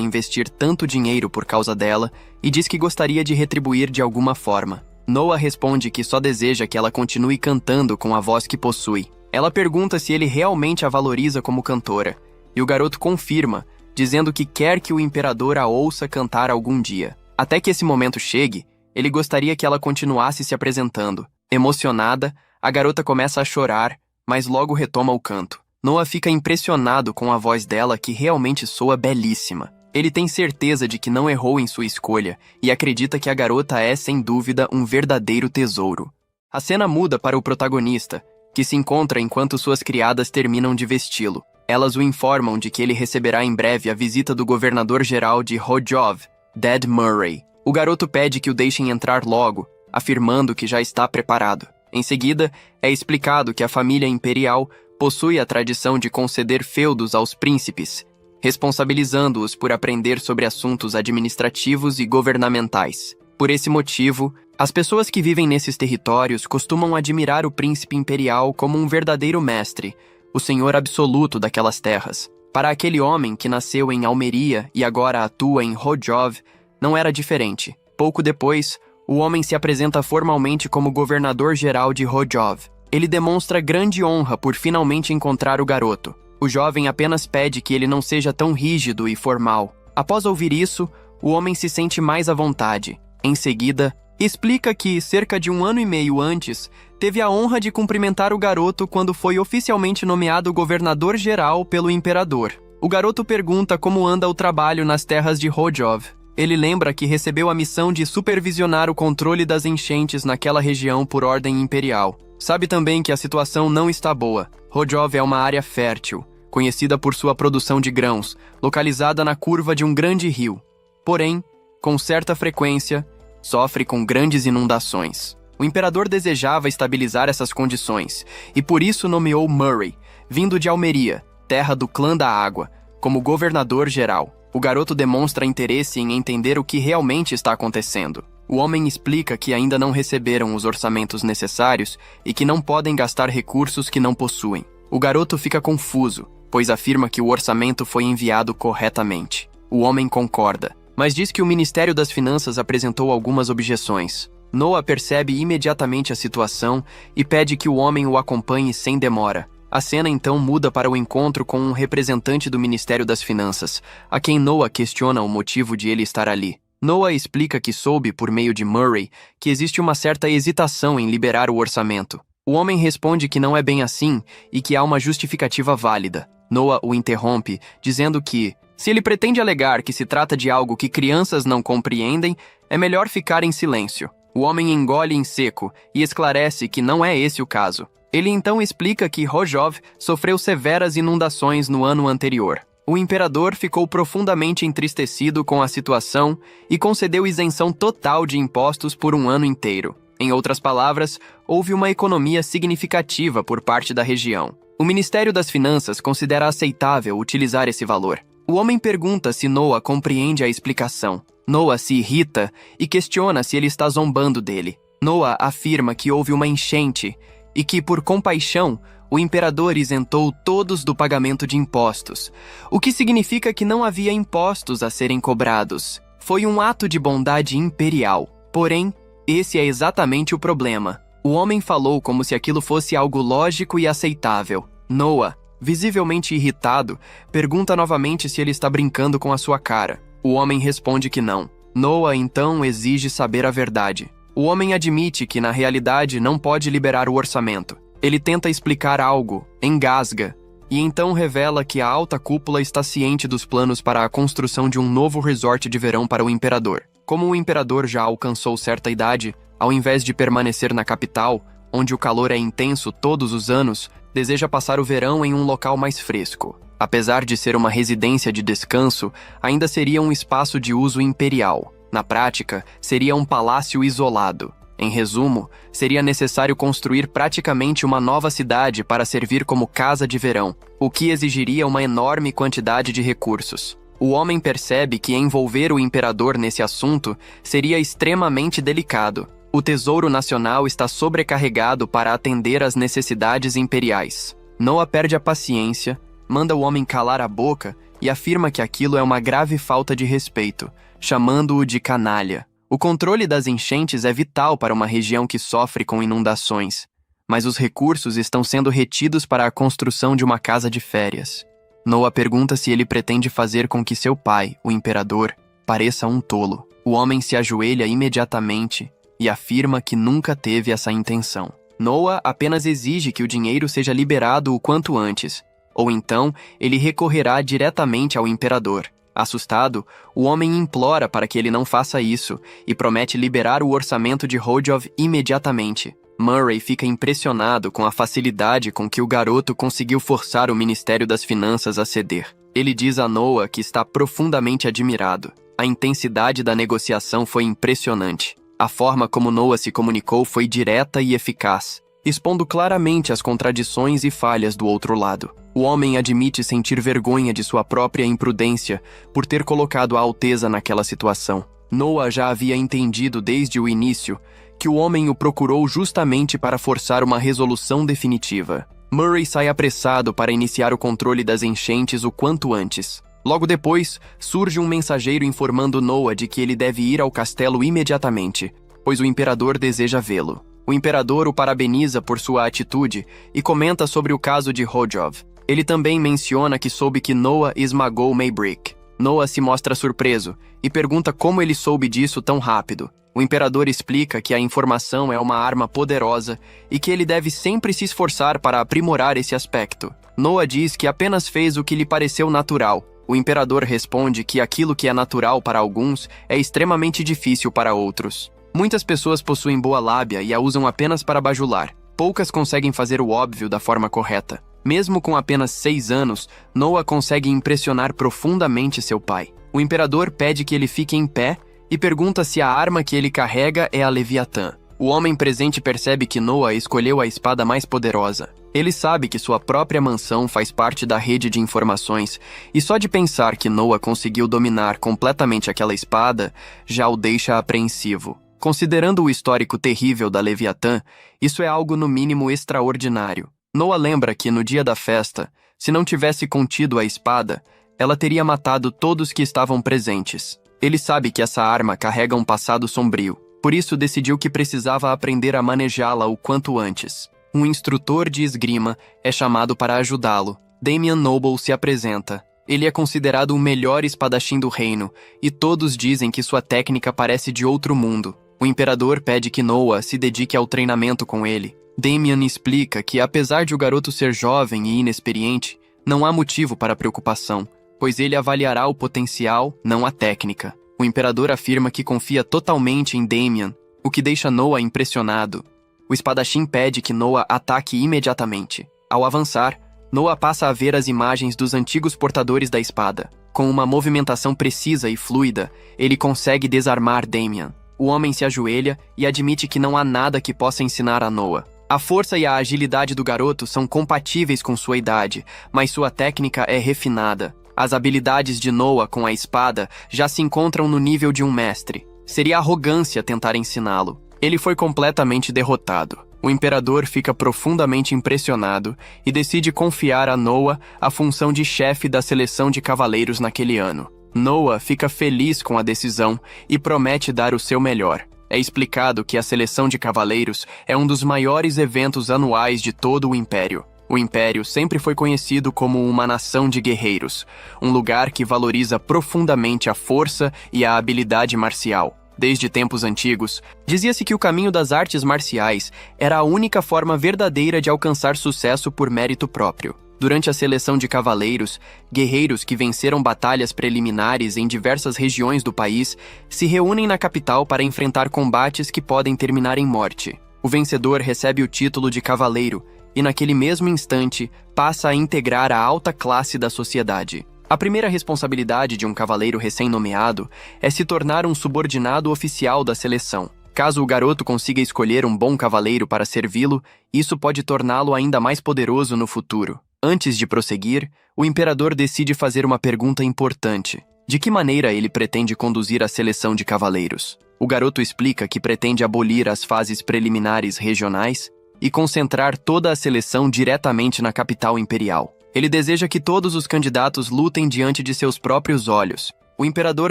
investir tanto dinheiro por causa dela e diz que gostaria de retribuir de alguma forma. Noah responde que só deseja que ela continue cantando com a voz que possui. Ela pergunta se ele realmente a valoriza como cantora, e o garoto confirma, dizendo que quer que o imperador a ouça cantar algum dia. Até que esse momento chegue, ele gostaria que ela continuasse se apresentando. Emocionada, a garota começa a chorar, mas logo retoma o canto. Noah fica impressionado com a voz dela, que realmente soa belíssima. Ele tem certeza de que não errou em sua escolha e acredita que a garota é, sem dúvida, um verdadeiro tesouro. A cena muda para o protagonista, que se encontra enquanto suas criadas terminam de vesti-lo. Elas o informam de que ele receberá em breve a visita do governador-geral de Rojov, Dad Murray. O garoto pede que o deixem entrar logo, afirmando que já está preparado. Em seguida, é explicado que a família imperial possui a tradição de conceder feudos aos príncipes, responsabilizando-os por aprender sobre assuntos administrativos e governamentais. Por esse motivo, as pessoas que vivem nesses territórios costumam admirar o príncipe imperial como um verdadeiro mestre, o senhor absoluto daquelas terras. Para aquele homem que nasceu em Almeria e agora atua em Rojov, não era diferente. Pouco depois, o homem se apresenta formalmente como governador-geral de Rojov. Ele demonstra grande honra por finalmente encontrar o garoto. O jovem apenas pede que ele não seja tão rígido e formal. Após ouvir isso, o homem se sente mais à vontade. Em seguida, explica que, cerca de 1 ano e meio antes, teve a honra de cumprimentar o garoto quando foi oficialmente nomeado governador-geral pelo imperador. O garoto pergunta como anda o trabalho nas terras de Rojov. Ele lembra que recebeu a missão de supervisionar o controle das enchentes naquela região por ordem imperial. Sabe também que a situação não está boa. Rojov é uma área fértil, conhecida por sua produção de grãos, localizada na curva de um grande rio. Porém, com certa frequência, sofre com grandes inundações. O imperador desejava estabilizar essas condições, e por isso nomeou Murray, vindo de Almeria, terra do clã da água, como governador-geral. O garoto demonstra interesse em entender o que realmente está acontecendo. O homem explica que ainda não receberam os orçamentos necessários e que não podem gastar recursos que não possuem. O garoto fica confuso, pois afirma que o orçamento foi enviado corretamente. O homem concorda, mas diz que o Ministério das Finanças apresentou algumas objeções. Noah percebe imediatamente a situação e pede que o homem o acompanhe sem demora. A cena então muda para o encontro com um representante do Ministério das Finanças, a quem Noah questiona o motivo de ele estar ali. Noah explica que soube, por meio de Murray, que existe uma certa hesitação em liberar o orçamento. O homem responde que não é bem assim e que há uma justificativa válida. Noah o interrompe, dizendo que, se ele pretende alegar que se trata de algo que crianças não compreendem, é melhor ficar em silêncio. O homem engole em seco e esclarece que não é esse o caso. Ele então explica que Rojov sofreu severas inundações no ano anterior. O imperador ficou profundamente entristecido com a situação e concedeu isenção total de impostos por 1 ano inteiro. Em outras palavras, houve uma economia significativa por parte da região. O Ministério das Finanças considera aceitável utilizar esse valor. O homem pergunta se Noah compreende a explicação. Noah se irrita e questiona se ele está zombando dele. Noah afirma que houve uma enchente e que, por compaixão, o imperador isentou todos do pagamento de impostos, o que significa que não havia impostos a serem cobrados. Foi um ato de bondade imperial. Porém, esse é exatamente o problema. O homem falou como se aquilo fosse algo lógico e aceitável. Noah, visivelmente irritado, pergunta novamente se ele está brincando com a sua cara. O homem responde que não. Noah então exige saber a verdade. O homem admite que, na realidade, não pode liberar o orçamento. Ele tenta explicar algo, engasga, e então revela que a alta cúpula está ciente dos planos para a construção de um novo resort de verão para o imperador. Como o imperador já alcançou certa idade, ao invés de permanecer na capital, onde o calor é intenso todos os anos, deseja passar o verão em um local mais fresco. Apesar de ser uma residência de descanso, ainda seria um espaço de uso imperial. Na prática, seria um palácio isolado. Em resumo, seria necessário construir praticamente uma nova cidade para servir como casa de verão, o que exigiria uma enorme quantidade de recursos. O homem percebe que envolver o imperador nesse assunto seria extremamente delicado. O Tesouro Nacional está sobrecarregado para atender às necessidades imperiais. Noah perde a paciência, manda o homem calar a boca e afirma que aquilo é uma grave falta de respeito, chamando-o de canalha. O controle das enchentes é vital para uma região que sofre com inundações, mas os recursos estão sendo retidos para a construção de uma casa de férias. Noah pergunta se ele pretende fazer com que seu pai, o imperador, pareça um tolo. O homem se ajoelha imediatamente e afirma que nunca teve essa intenção. Noah apenas exige que o dinheiro seja liberado o quanto antes, ou então ele recorrerá diretamente ao imperador. Assustado, o homem implora para que ele não faça isso e promete liberar o orçamento de Hodjov imediatamente. Murray fica impressionado com a facilidade com que o garoto conseguiu forçar o Ministério das Finanças a ceder. Ele diz a Noah que está profundamente admirado. A intensidade da negociação foi impressionante. A forma como Noah se comunicou foi direta e eficaz, expondo claramente as contradições e falhas do outro lado. O homem admite sentir vergonha de sua própria imprudência por ter colocado a Alteza naquela situação. Noah já havia entendido desde o início que o homem o procurou justamente para forçar uma resolução definitiva. Murray sai apressado para iniciar o controle das enchentes o quanto antes. Logo depois, surge um mensageiro informando Noah de que ele deve ir ao castelo imediatamente, pois o imperador deseja vê-lo. O imperador o parabeniza por sua atitude e comenta sobre o caso de Hodjov. Ele também menciona que soube que Noah esmagou Maybrick. Noah se mostra surpreso e pergunta como ele soube disso tão rápido. O imperador explica que a informação é uma arma poderosa e que ele deve sempre se esforçar para aprimorar esse aspecto. Noah diz que apenas fez o que lhe pareceu natural. O imperador responde que aquilo que é natural para alguns é extremamente difícil para outros. Muitas pessoas possuem boa lábia e a usam apenas para bajular. Poucas conseguem fazer o óbvio da forma correta. Mesmo com apenas 6 anos, Noah consegue impressionar profundamente seu pai. O imperador pede que ele fique em pé e pergunta se a arma que ele carrega é a Leviatã. O homem presente percebe que Noah escolheu a espada mais poderosa. Ele sabe que sua própria mansão faz parte da rede de informações, e só de pensar que Noah conseguiu dominar completamente aquela espada já o deixa apreensivo. Considerando o histórico terrível da Leviatã, isso é algo no mínimo extraordinário. Noah lembra que, no dia da festa, se não tivesse contido a espada, ela teria matado todos que estavam presentes. Ele sabe que essa arma carrega um passado sombrio, por isso decidiu que precisava aprender a manejá-la o quanto antes. Um instrutor de esgrima é chamado para ajudá-lo. Damian Noble se apresenta. Ele é considerado o melhor espadachim do reino, e todos dizem que sua técnica parece de outro mundo. O imperador pede que Noah se dedique ao treinamento com ele. Damian explica que, apesar de o garoto ser jovem e inexperiente, não há motivo para preocupação, pois ele avaliará o potencial, não a técnica. O imperador afirma que confia totalmente em Damian, o que deixa Noah impressionado. O espadachim pede que Noah ataque imediatamente. Ao avançar, Noah passa a ver as imagens dos antigos portadores da espada. Com uma movimentação precisa e fluida, ele consegue desarmar Damian. O homem se ajoelha e admite que não há nada que possa ensinar a Noah. A força e a agilidade do garoto são compatíveis com sua idade, mas sua técnica é refinada. As habilidades de Noah com a espada já se encontram no nível de um mestre. Seria arrogância tentar ensiná-lo. Ele foi completamente derrotado. O imperador fica profundamente impressionado e decide confiar a Noah a função de chefe da seleção de cavaleiros naquele ano. Noah fica feliz com a decisão e promete dar o seu melhor. É explicado que a seleção de cavaleiros é um dos maiores eventos anuais de todo o Império. O Império sempre foi conhecido como uma nação de guerreiros, um lugar que valoriza profundamente a força e a habilidade marcial. Desde tempos antigos, dizia-se que o caminho das artes marciais era a única forma verdadeira de alcançar sucesso por mérito próprio. Durante a seleção de cavaleiros, guerreiros que venceram batalhas preliminares em diversas regiões do país se reúnem na capital para enfrentar combates que podem terminar em morte. O vencedor recebe o título de cavaleiro e, naquele mesmo instante, passa a integrar a alta classe da sociedade. A primeira responsabilidade de um cavaleiro recém-nomeado é se tornar um subordinado oficial da seleção. Caso o garoto consiga escolher um bom cavaleiro para servi-lo, isso pode torná-lo ainda mais poderoso no futuro. Antes de prosseguir, o imperador decide fazer uma pergunta importante. De que maneira ele pretende conduzir a seleção de cavaleiros? O garoto explica que pretende abolir as fases preliminares regionais e concentrar toda a seleção diretamente na capital imperial. Ele deseja que todos os candidatos lutem diante de seus próprios olhos. O imperador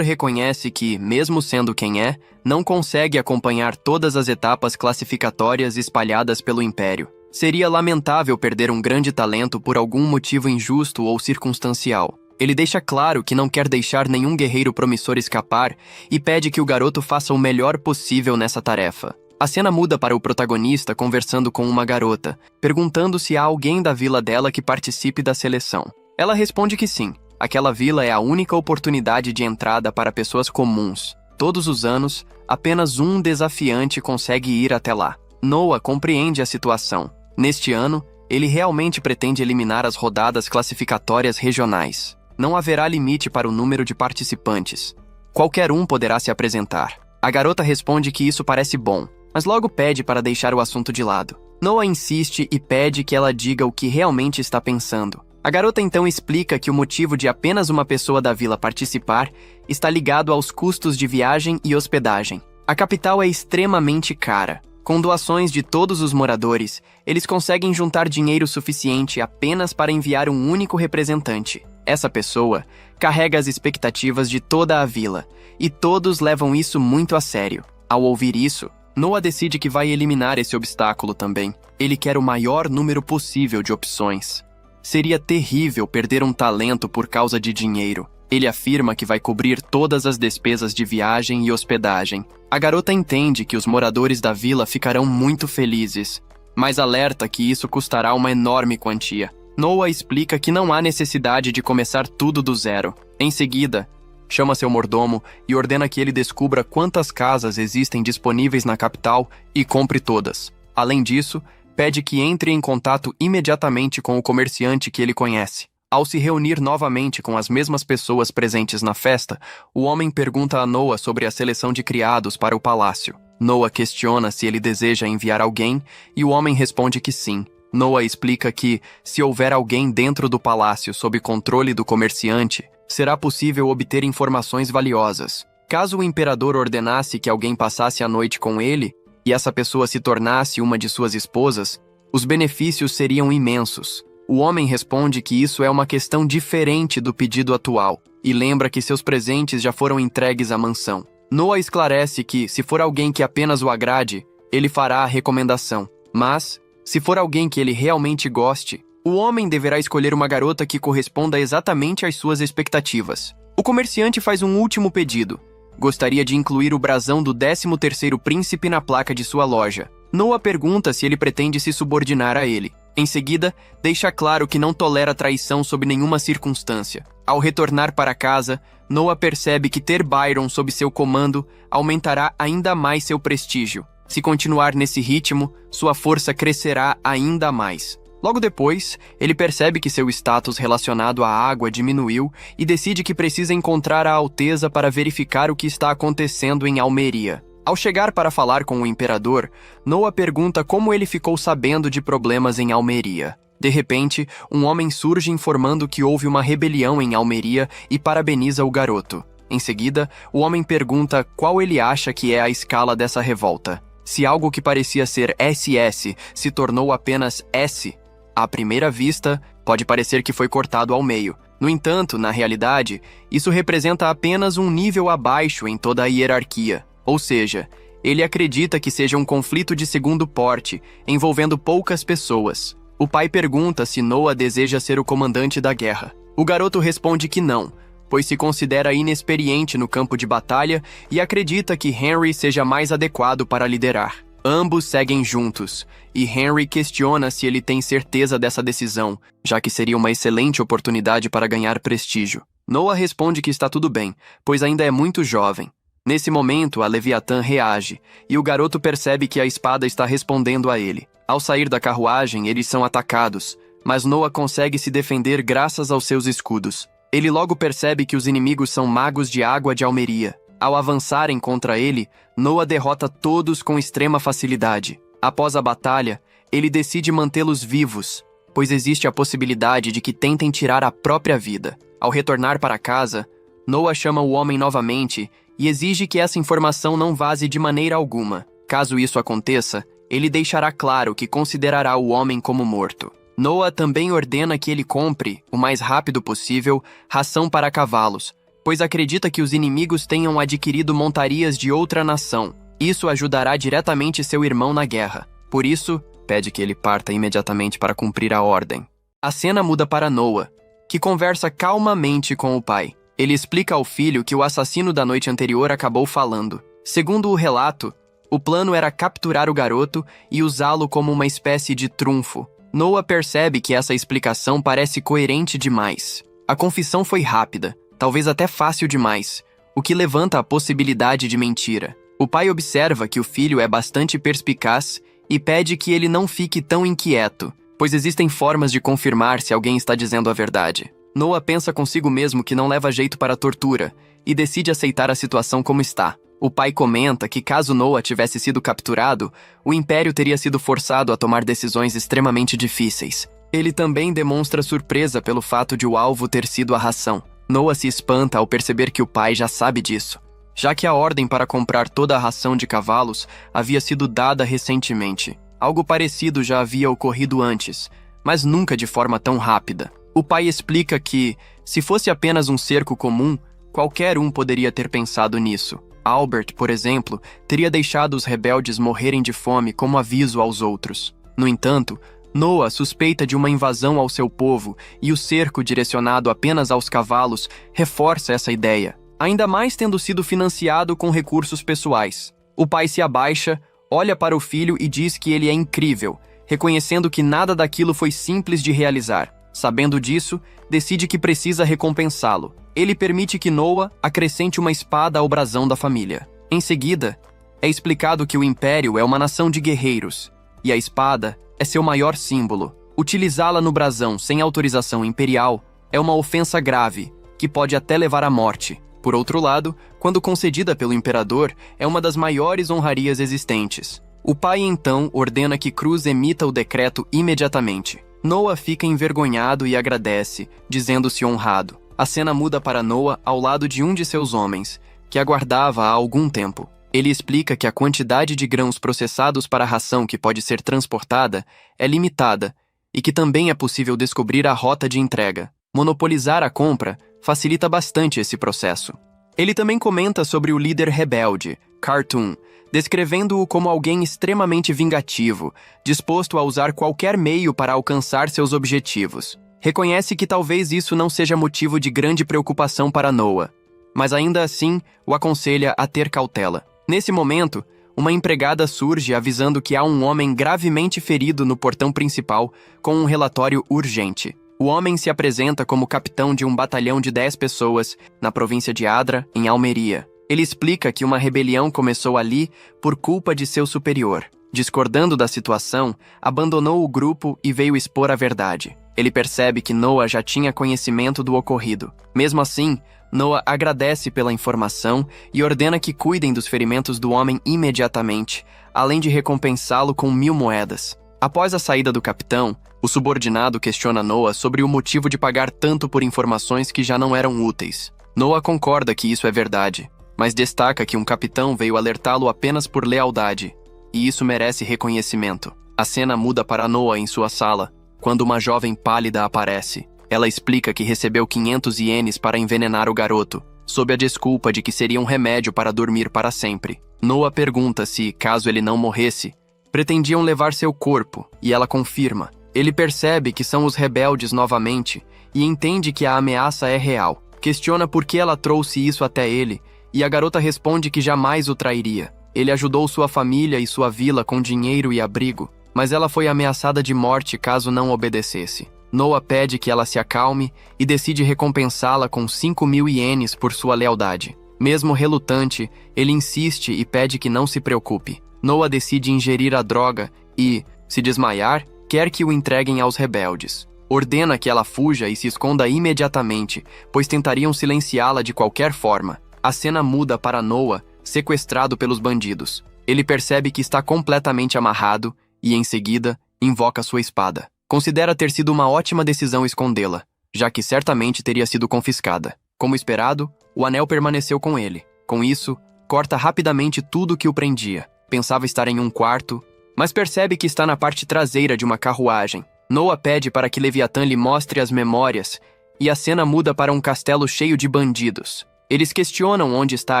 reconhece que, mesmo sendo quem é, não consegue acompanhar todas as etapas classificatórias espalhadas pelo império. Seria lamentável perder um grande talento por algum motivo injusto ou circunstancial. Ele deixa claro que não quer deixar nenhum guerreiro promissor escapar e pede que o garoto faça o melhor possível nessa tarefa. A cena muda para o protagonista conversando com uma garota, perguntando se há alguém da vila dela que participe da seleção. Ela responde que sim. Aquela vila é a única oportunidade de entrada para pessoas comuns. Todos os anos, apenas um desafiante consegue ir até lá. Noah compreende a situação. Neste ano, ele realmente pretende eliminar as rodadas classificatórias regionais. Não haverá limite para o número de participantes. Qualquer um poderá se apresentar. A garota responde que isso parece bom, mas logo pede para deixar o assunto de lado. Noah insiste e pede que ela diga o que realmente está pensando. A garota então explica que o motivo de apenas uma pessoa da vila participar está ligado aos custos de viagem e hospedagem. A capital é extremamente cara. Com doações de todos os moradores, eles conseguem juntar dinheiro suficiente apenas para enviar um único representante. Essa pessoa carrega as expectativas de toda a vila, e todos levam isso muito a sério. Ao ouvir isso, Noah decide que vai eliminar esse obstáculo também. Ele quer o maior número possível de opções. Seria terrível perder um talento por causa de dinheiro. Ele afirma que vai cobrir todas as despesas de viagem e hospedagem. A garota entende que os moradores da vila ficarão muito felizes, mas alerta que isso custará uma enorme quantia. Noah explica que não há necessidade de começar tudo do zero. Em seguida, chama seu mordomo e ordena que ele descubra quantas casas existem disponíveis na capital e compre todas. Além disso, pede que entre em contato imediatamente com o comerciante que ele conhece. Ao se reunir novamente com as mesmas pessoas presentes na festa, o homem pergunta a Noah sobre a seleção de criados para o palácio. Noah questiona se ele deseja enviar alguém e o homem responde que sim. Noah explica que, se houver alguém dentro do palácio sob controle do comerciante, será possível obter informações valiosas. Caso o imperador ordenasse que alguém passasse a noite com ele, e essa pessoa se tornasse uma de suas esposas, os benefícios seriam imensos. O homem responde que isso é uma questão diferente do pedido atual, e lembra que seus presentes já foram entregues à mansão. Noah esclarece que, se for alguém que apenas o agrade, ele fará a recomendação. Mas, se for alguém que ele realmente goste, o homem deverá escolher uma garota que corresponda exatamente às suas expectativas. O comerciante faz um último pedido. Gostaria de incluir o brasão do 13º príncipe na placa de sua loja. Noah pergunta se ele pretende se subordinar a ele. Em seguida, deixa claro que não tolera traição sob nenhuma circunstância. Ao retornar para casa, Noah percebe que ter Byron sob seu comando aumentará ainda mais seu prestígio. Se continuar nesse ritmo, sua força crescerá ainda mais. Logo depois, ele percebe que seu status relacionado à água diminuiu e decide que precisa encontrar a Alteza para verificar o que está acontecendo em Almeria. Ao chegar para falar com o imperador, Noah pergunta como ele ficou sabendo de problemas em Almeria. De repente, um homem surge informando que houve uma rebelião em Almeria e parabeniza o garoto. Em seguida, o homem pergunta qual ele acha que é a escala dessa revolta. Se algo que parecia ser SS se tornou apenas S, à primeira vista, pode parecer que foi cortado ao meio. No entanto, na realidade, isso representa apenas um nível abaixo em toda a hierarquia. Ou seja, ele acredita que seja um conflito de segundo porte, envolvendo poucas pessoas. O pai pergunta se Noah deseja ser o comandante da guerra. O garoto responde que não, pois se considera inexperiente no campo de batalha e acredita que Henry seja mais adequado para liderar. Ambos seguem juntos, e Henry questiona se ele tem certeza dessa decisão, já que seria uma excelente oportunidade para ganhar prestígio. Noah responde que está tudo bem, pois ainda é muito jovem. Nesse momento, a Leviatã reage, e o garoto percebe que a espada está respondendo a ele. Ao sair da carruagem, eles são atacados, mas Noah consegue se defender graças aos seus escudos. Ele logo percebe que os inimigos são magos de água de Almeria. Ao avançarem contra ele, Noah derrota todos com extrema facilidade. Após a batalha, ele decide mantê-los vivos, pois existe a possibilidade de que tentem tirar a própria vida. Ao retornar para casa, Noah chama o homem novamente e exige que essa informação não vaze de maneira alguma. Caso isso aconteça, ele deixará claro que considerará o homem como morto. Noah também ordena que ele compre, o mais rápido possível, ração para cavalos, pois acredita que os inimigos tenham adquirido montarias de outra nação. Isso ajudará diretamente seu irmão na guerra. Por isso, pede que ele parta imediatamente para cumprir a ordem. A cena muda para Noah, que conversa calmamente com o pai. Ele explica ao filho que o assassino da noite anterior acabou falando. Segundo o relato, o plano era capturar o garoto e usá-lo como uma espécie de trunfo. Noah percebe que essa explicação parece coerente demais. A confissão foi rápida, talvez até fácil demais, o que levanta a possibilidade de mentira. O pai observa que o filho é bastante perspicaz e pede que ele não fique tão inquieto, pois existem formas de confirmar se alguém está dizendo a verdade. Noah pensa consigo mesmo que não leva jeito para a tortura e decide aceitar a situação como está. O pai comenta que caso Noah tivesse sido capturado, o Império teria sido forçado a tomar decisões extremamente difíceis. Ele também demonstra surpresa pelo fato de o alvo ter sido a ração. Noah se espanta ao perceber que o pai já sabe disso, já que a ordem para comprar toda a ração de cavalos havia sido dada recentemente. Algo parecido já havia ocorrido antes, mas nunca de forma tão rápida. O pai explica que, se fosse apenas um cerco comum, qualquer um poderia ter pensado nisso. Albert, por exemplo, teria deixado os rebeldes morrerem de fome como aviso aos outros. No entanto, Noah suspeita de uma invasão ao seu povo e o cerco direcionado apenas aos cavalos reforça essa ideia, ainda mais tendo sido financiado com recursos pessoais. O pai se abaixa, olha para o filho e diz que ele é incrível, reconhecendo que nada daquilo foi simples de realizar. Sabendo disso, decide que precisa recompensá-lo. Ele permite que Noah acrescente uma espada ao brasão da família. Em seguida, é explicado que o Império é uma nação de guerreiros, e a espada é seu maior símbolo. Utilizá-la no brasão sem autorização imperial é uma ofensa grave, que pode até levar à morte. Por outro lado, quando concedida pelo imperador, é uma das maiores honrarias existentes. O pai então ordena que Cruz emita o decreto imediatamente. Noah fica envergonhado e agradece, dizendo-se honrado. A cena muda para Noah ao lado de um de seus homens, que aguardava há algum tempo. Ele explica que a quantidade de grãos processados para a ração que pode ser transportada é limitada e que também é possível descobrir a rota de entrega. Monopolizar a compra facilita bastante esse processo. Ele também comenta sobre o líder rebelde, Khartoum, descrevendo-o como alguém extremamente vingativo, disposto a usar qualquer meio para alcançar seus objetivos. Reconhece que talvez isso não seja motivo de grande preocupação para Noah, mas ainda assim o aconselha a ter cautela. Nesse momento, uma empregada surge avisando que há um homem gravemente ferido no portão principal com um relatório urgente. O homem se apresenta como capitão de um batalhão de 10 pessoas na província de Adra, em Almeria. Ele explica que uma rebelião começou ali por culpa de seu superior. Discordando da situação, abandonou o grupo e veio expor a verdade. Ele percebe que Noah já tinha conhecimento do ocorrido. Mesmo assim, Noah agradece pela informação e ordena que cuidem dos ferimentos do homem imediatamente, além de recompensá-lo com 1000 moedas. Após a saída do capitão, o subordinado questiona Noah sobre o motivo de pagar tanto por informações que já não eram úteis. Noah concorda que isso é verdade, mas destaca que um capitão veio alertá-lo apenas por lealdade, e isso merece reconhecimento. A cena muda para Noah em sua sala, quando uma jovem pálida aparece. Ela explica que recebeu 500 ienes para envenenar o garoto, sob a desculpa de que seria um remédio para dormir para sempre. Noah pergunta se, caso ele não morresse, pretendiam levar seu corpo, e ela confirma. Ele percebe que são os rebeldes novamente e entende que a ameaça é real. Questiona por que ela trouxe isso até ele, e a garota responde que jamais o trairia. Ele ajudou sua família e sua vila com dinheiro e abrigo, mas ela foi ameaçada de morte caso não obedecesse. Noah pede que ela se acalme e decide recompensá-la com 5.000 ienes por sua lealdade. Mesmo relutante, ele insiste e pede que não se preocupe. Noah decide ingerir a droga e, se desmaiar, quer que o entreguem aos rebeldes. Ordena que ela fuja e se esconda imediatamente, pois tentariam silenciá-la de qualquer forma. A cena muda para Noah, sequestrado pelos bandidos. Ele percebe que está completamente amarrado e, em seguida, invoca sua espada. Considera ter sido uma ótima decisão escondê-la, já que certamente teria sido confiscada. Como esperado, o anel permaneceu com ele. Com isso, corta rapidamente tudo que o prendia. Pensava estar em um quarto, mas percebe que está na parte traseira de uma carruagem. Noah pede para que Leviatã lhe mostre as memórias e a cena muda para um castelo cheio de bandidos. Eles questionam onde está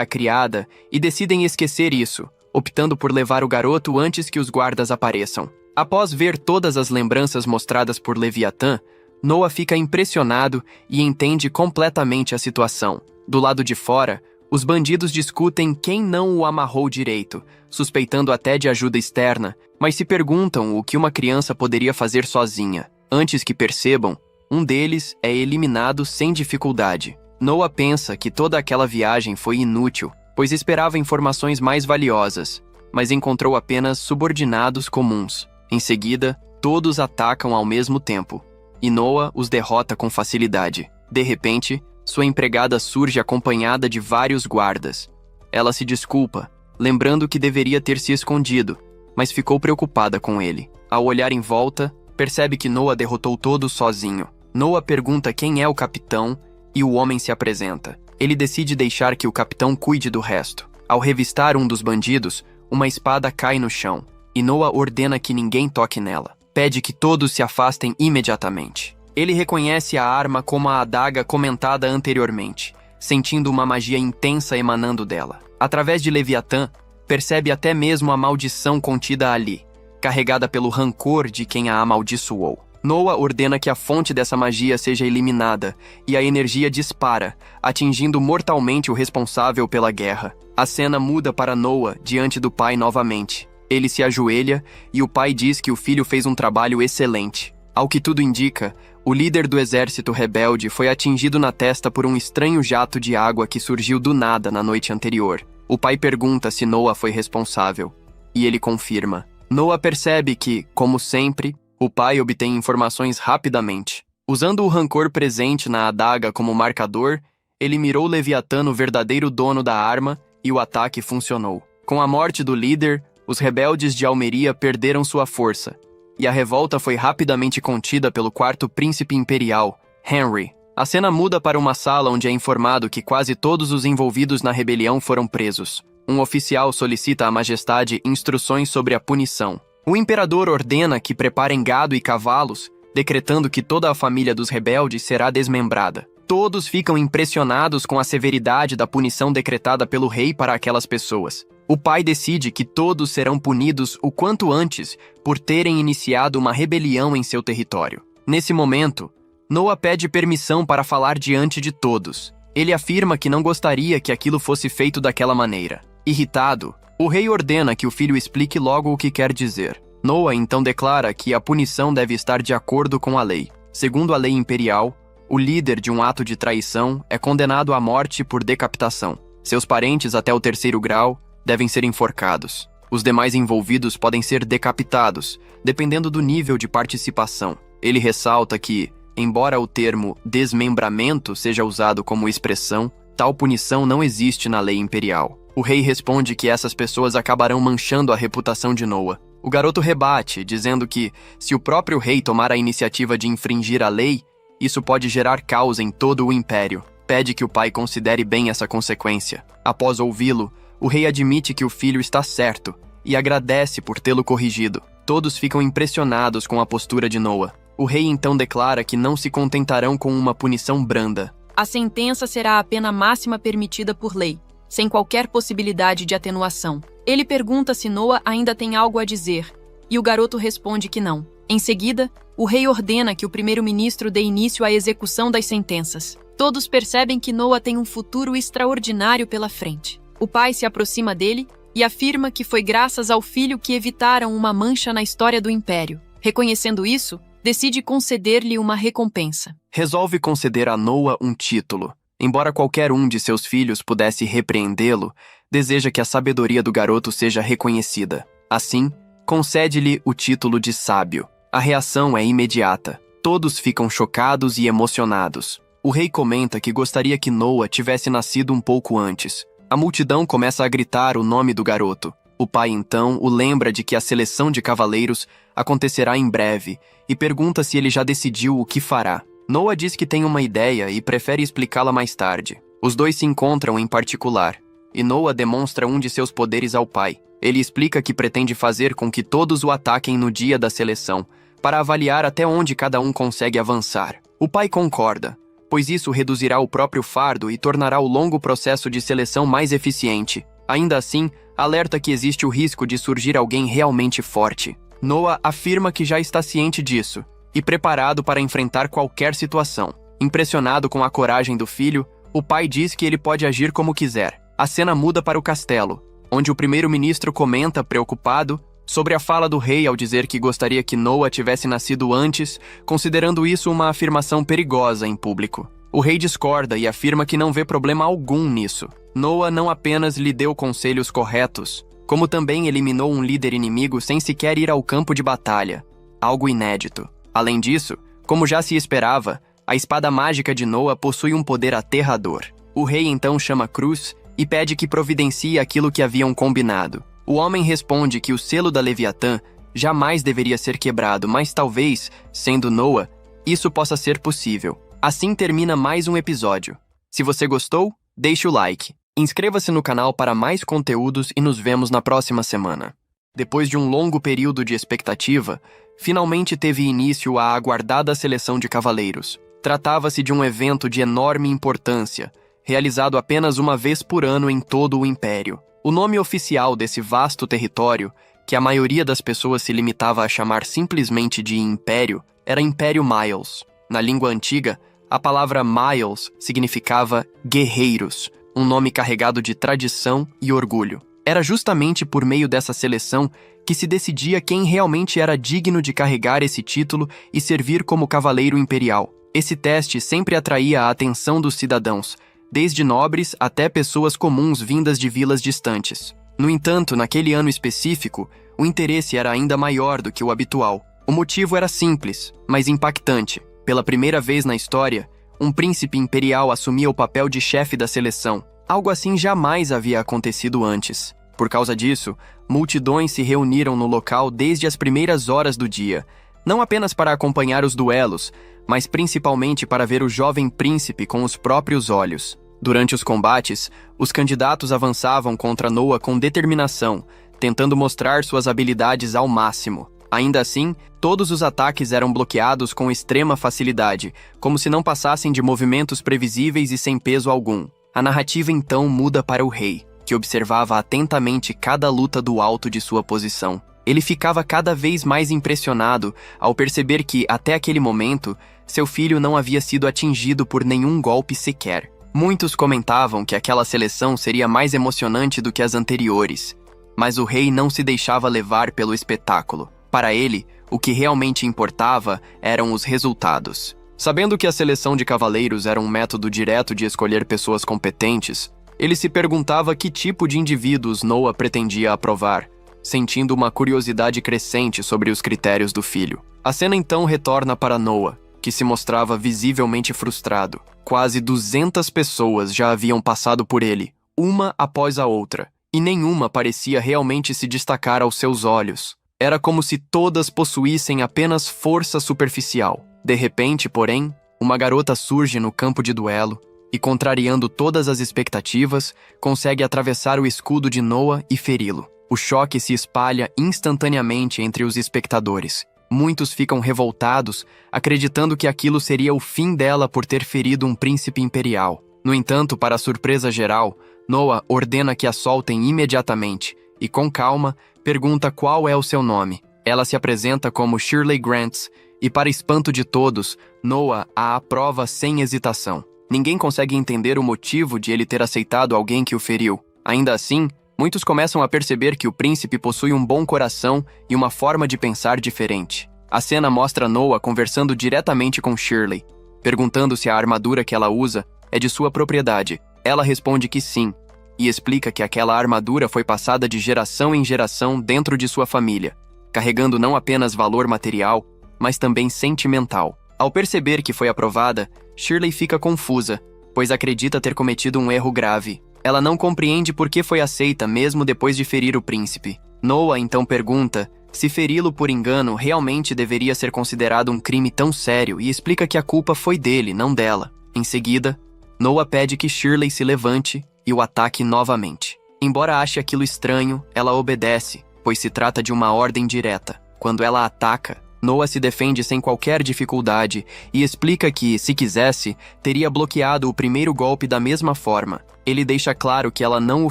a criada e decidem esquecer isso, optando por levar o garoto antes que os guardas apareçam. Após ver todas as lembranças mostradas por Leviatã, Noah fica impressionado e entende completamente a situação. Do lado de fora, os bandidos discutem quem não o amarrou direito, suspeitando até de ajuda externa, mas se perguntam o que uma criança poderia fazer sozinha. Antes que percebam, um deles é eliminado sem dificuldade. Noah pensa que toda aquela viagem foi inútil, pois esperava informações mais valiosas, mas encontrou apenas subordinados comuns. Em seguida, todos atacam ao mesmo tempo, e Noah os derrota com facilidade. De repente, sua empregada surge acompanhada de vários guardas. Ela se desculpa, lembrando que deveria ter se escondido, mas ficou preocupada com ele. Ao olhar em volta, percebe que Noah derrotou todos sozinho. Noah pergunta quem é o capitão e o homem se apresenta. Ele decide deixar que o capitão cuide do resto. Ao revistar um dos bandidos, uma espada cai no chão, e Noah ordena que ninguém toque nela. Pede que todos se afastem imediatamente. Ele reconhece a arma como a adaga comentada anteriormente, sentindo uma magia intensa emanando dela. Através de Leviatã, percebe até mesmo a maldição contida ali, carregada pelo rancor de quem a amaldiçoou. Noah ordena que a fonte dessa magia seja eliminada e a energia dispara, atingindo mortalmente o responsável pela guerra. A cena muda para Noah diante do pai novamente. Ele se ajoelha e o pai diz que o filho fez um trabalho excelente. Ao que tudo indica, o líder do exército rebelde foi atingido na testa por um estranho jato de água que surgiu do nada na noite anterior. O pai pergunta se Noah foi responsável, e ele confirma. Noah percebe que, como sempre, o pai obtém informações rapidamente. Usando o rancor presente na adaga como marcador, ele mirou Leviatã no verdadeiro dono da arma e o ataque funcionou. Com a morte do líder, os rebeldes de Almeria perderam sua força, e a revolta foi rapidamente contida pelo quarto príncipe imperial, Henry. A cena muda para uma sala onde é informado que quase todos os envolvidos na rebelião foram presos. Um oficial solicita à majestade instruções sobre a punição. O imperador ordena que preparem gado e cavalos, decretando que toda a família dos rebeldes será desmembrada. Todos ficam impressionados com a severidade da punição decretada pelo rei para aquelas pessoas. O pai decide que todos serão punidos o quanto antes por terem iniciado uma rebelião em seu território. Nesse momento, Noah pede permissão para falar diante de todos. Ele afirma que não gostaria que aquilo fosse feito daquela maneira. Irritado, o rei ordena que o filho explique logo o que quer dizer. Noah então declara que a punição deve estar de acordo com a lei. Segundo a lei imperial, o líder de um ato de traição é condenado à morte por decapitação. Seus parentes até o 3º grau devem ser enforcados. Os demais envolvidos podem ser decapitados, dependendo do nível de participação. Ele ressalta que, embora o termo desmembramento seja usado como expressão, tal punição não existe na lei imperial. O rei responde que essas pessoas acabarão manchando a reputação de Noah. O garoto rebate, dizendo que, se o próprio rei tomar a iniciativa de infringir a lei, isso pode gerar caos em todo o império. Pede que o pai considere bem essa consequência. Após ouvi-lo, o rei admite que o filho está certo e agradece por tê-lo corrigido. Todos ficam impressionados com a postura de Noah. O rei então declara que não se contentarão com uma punição branda. A sentença será a pena máxima permitida por lei, sem qualquer possibilidade de atenuação. Ele pergunta se Noah ainda tem algo a dizer, e o garoto responde que não. Em seguida, o rei ordena que o primeiro-ministro dê início à execução das sentenças. Todos percebem que Noah tem um futuro extraordinário pela frente. O pai se aproxima dele e afirma que foi graças ao filho que evitaram uma mancha na história do império. Reconhecendo isso, decide conceder-lhe uma recompensa. Resolve conceder a Noah um título. Embora qualquer um de seus filhos pudesse repreendê-lo, deseja que a sabedoria do garoto seja reconhecida. Assim, concede-lhe o título de sábio. A reação é imediata. Todos ficam chocados e emocionados. O rei comenta que gostaria que Noa tivesse nascido um pouco antes. A multidão começa a gritar o nome do garoto. O pai, então, o lembra de que a seleção de cavaleiros acontecerá em breve e pergunta se ele já decidiu o que fará. Noa diz que tem uma ideia e prefere explicá-la mais tarde. Os dois se encontram em particular, e Noa demonstra um de seus poderes ao pai. Ele explica que pretende fazer com que todos o ataquem no dia da seleção, para avaliar até onde cada um consegue avançar. O pai concorda, pois isso reduzirá o próprio fardo e tornará o longo processo de seleção mais eficiente. Ainda assim, alerta que existe o risco de surgir alguém realmente forte. Noa afirma que já está ciente disso e preparado para enfrentar qualquer situação. Impressionado com a coragem do filho, o pai diz que ele pode agir como quiser. A cena muda para o castelo, onde o primeiro-ministro comenta, preocupado, sobre a fala do rei ao dizer que gostaria que Noa tivesse nascido antes, considerando isso uma afirmação perigosa em público. O rei discorda e afirma que não vê problema algum nisso. Noa não apenas lhe deu conselhos corretos, como também eliminou um líder inimigo sem sequer ir ao campo de batalha, algo inédito. Além disso, como já se esperava, a espada mágica de Noa possui um poder aterrador. O rei então chama Cruz e pede que providencie aquilo que haviam combinado. O homem responde que o selo da Leviatã jamais deveria ser quebrado, mas talvez, sendo Noa, isso possa ser possível. Assim termina mais um episódio. Se você gostou, deixe o like. Inscreva-se no canal para mais conteúdos e nos vemos na próxima semana. Depois de um longo período de expectativa, finalmente teve início a aguardada seleção de cavaleiros. Tratava-se de um evento de enorme importância, realizado apenas uma vez por ano em todo o Império. O nome oficial desse vasto território, que a maioria das pessoas se limitava a chamar simplesmente de Império, era Império Miles. Na língua antiga, a palavra Miles significava guerreiros, um nome carregado de tradição e orgulho. Era justamente por meio dessa seleção que se decidia quem realmente era digno de carregar esse título e servir como cavaleiro imperial. Esse teste sempre atraía a atenção dos cidadãos, desde nobres até pessoas comuns vindas de vilas distantes. No entanto, naquele ano específico, o interesse era ainda maior do que o habitual. O motivo era simples, mas impactante. Pela primeira vez na história, um príncipe imperial assumia o papel de chefe da seleção. Algo assim jamais havia acontecido antes. Por causa disso, multidões se reuniram no local desde as primeiras horas do dia, não apenas para acompanhar os duelos, mas principalmente para ver o jovem príncipe com os próprios olhos. Durante os combates, os candidatos avançavam contra Noa com determinação, tentando mostrar suas habilidades ao máximo. Ainda assim, todos os ataques eram bloqueados com extrema facilidade, como se não passassem de movimentos previsíveis e sem peso algum. A narrativa então muda para o rei, que observava atentamente cada luta do alto de sua posição. Ele ficava cada vez mais impressionado ao perceber que, até aquele momento, seu filho não havia sido atingido por nenhum golpe sequer. Muitos comentavam que aquela seleção seria mais emocionante do que as anteriores, mas o rei não se deixava levar pelo espetáculo. Para ele, o que realmente importava eram os resultados. Sabendo que a seleção de cavaleiros era um método direto de escolher pessoas competentes, ele se perguntava que tipo de indivíduos Noa pretendia aprovar, sentindo uma curiosidade crescente sobre os critérios do filho. A cena então retorna para Noa, que se mostrava visivelmente frustrado. Quase 200 pessoas já haviam passado por ele, uma após a outra, e nenhuma parecia realmente se destacar aos seus olhos. Era como se todas possuíssem apenas força superficial. De repente, porém, uma garota surge no campo de duelo e, contrariando todas as expectativas, consegue atravessar o escudo de Noa e feri-lo. O choque se espalha instantaneamente entre os espectadores. Muitos ficam revoltados, acreditando que aquilo seria o fim dela por ter ferido um príncipe imperial. No entanto, para a surpresa geral, Noa ordena que a soltem imediatamente e, com calma, pergunta qual é o seu nome. Ela se apresenta como Shirley Grants e, para espanto de todos, Noa a aprova sem hesitação. Ninguém consegue entender o motivo de ele ter aceitado alguém que o feriu. Ainda assim, muitos começam a perceber que o príncipe possui um bom coração e uma forma de pensar diferente. A cena mostra Noa conversando diretamente com Shirley, perguntando se a armadura que ela usa é de sua propriedade. Ela responde que sim, e explica que aquela armadura foi passada de geração em geração dentro de sua família, carregando não apenas valor material, mas também sentimental. Ao perceber que foi aprovada, Shirley fica confusa, pois acredita ter cometido um erro grave. Ela não compreende por que foi aceita mesmo depois de ferir o príncipe. Noah então pergunta se feri-lo por engano realmente deveria ser considerado um crime tão sério e explica que a culpa foi dele, não dela. Em seguida, Noah pede que Shirley se levante e o ataque novamente. Embora ache aquilo estranho, ela obedece, pois se trata de uma ordem direta. Quando ela ataca, Noah se defende sem qualquer dificuldade e explica que, se quisesse, teria bloqueado o primeiro golpe da mesma forma. Ele deixa claro que ela não o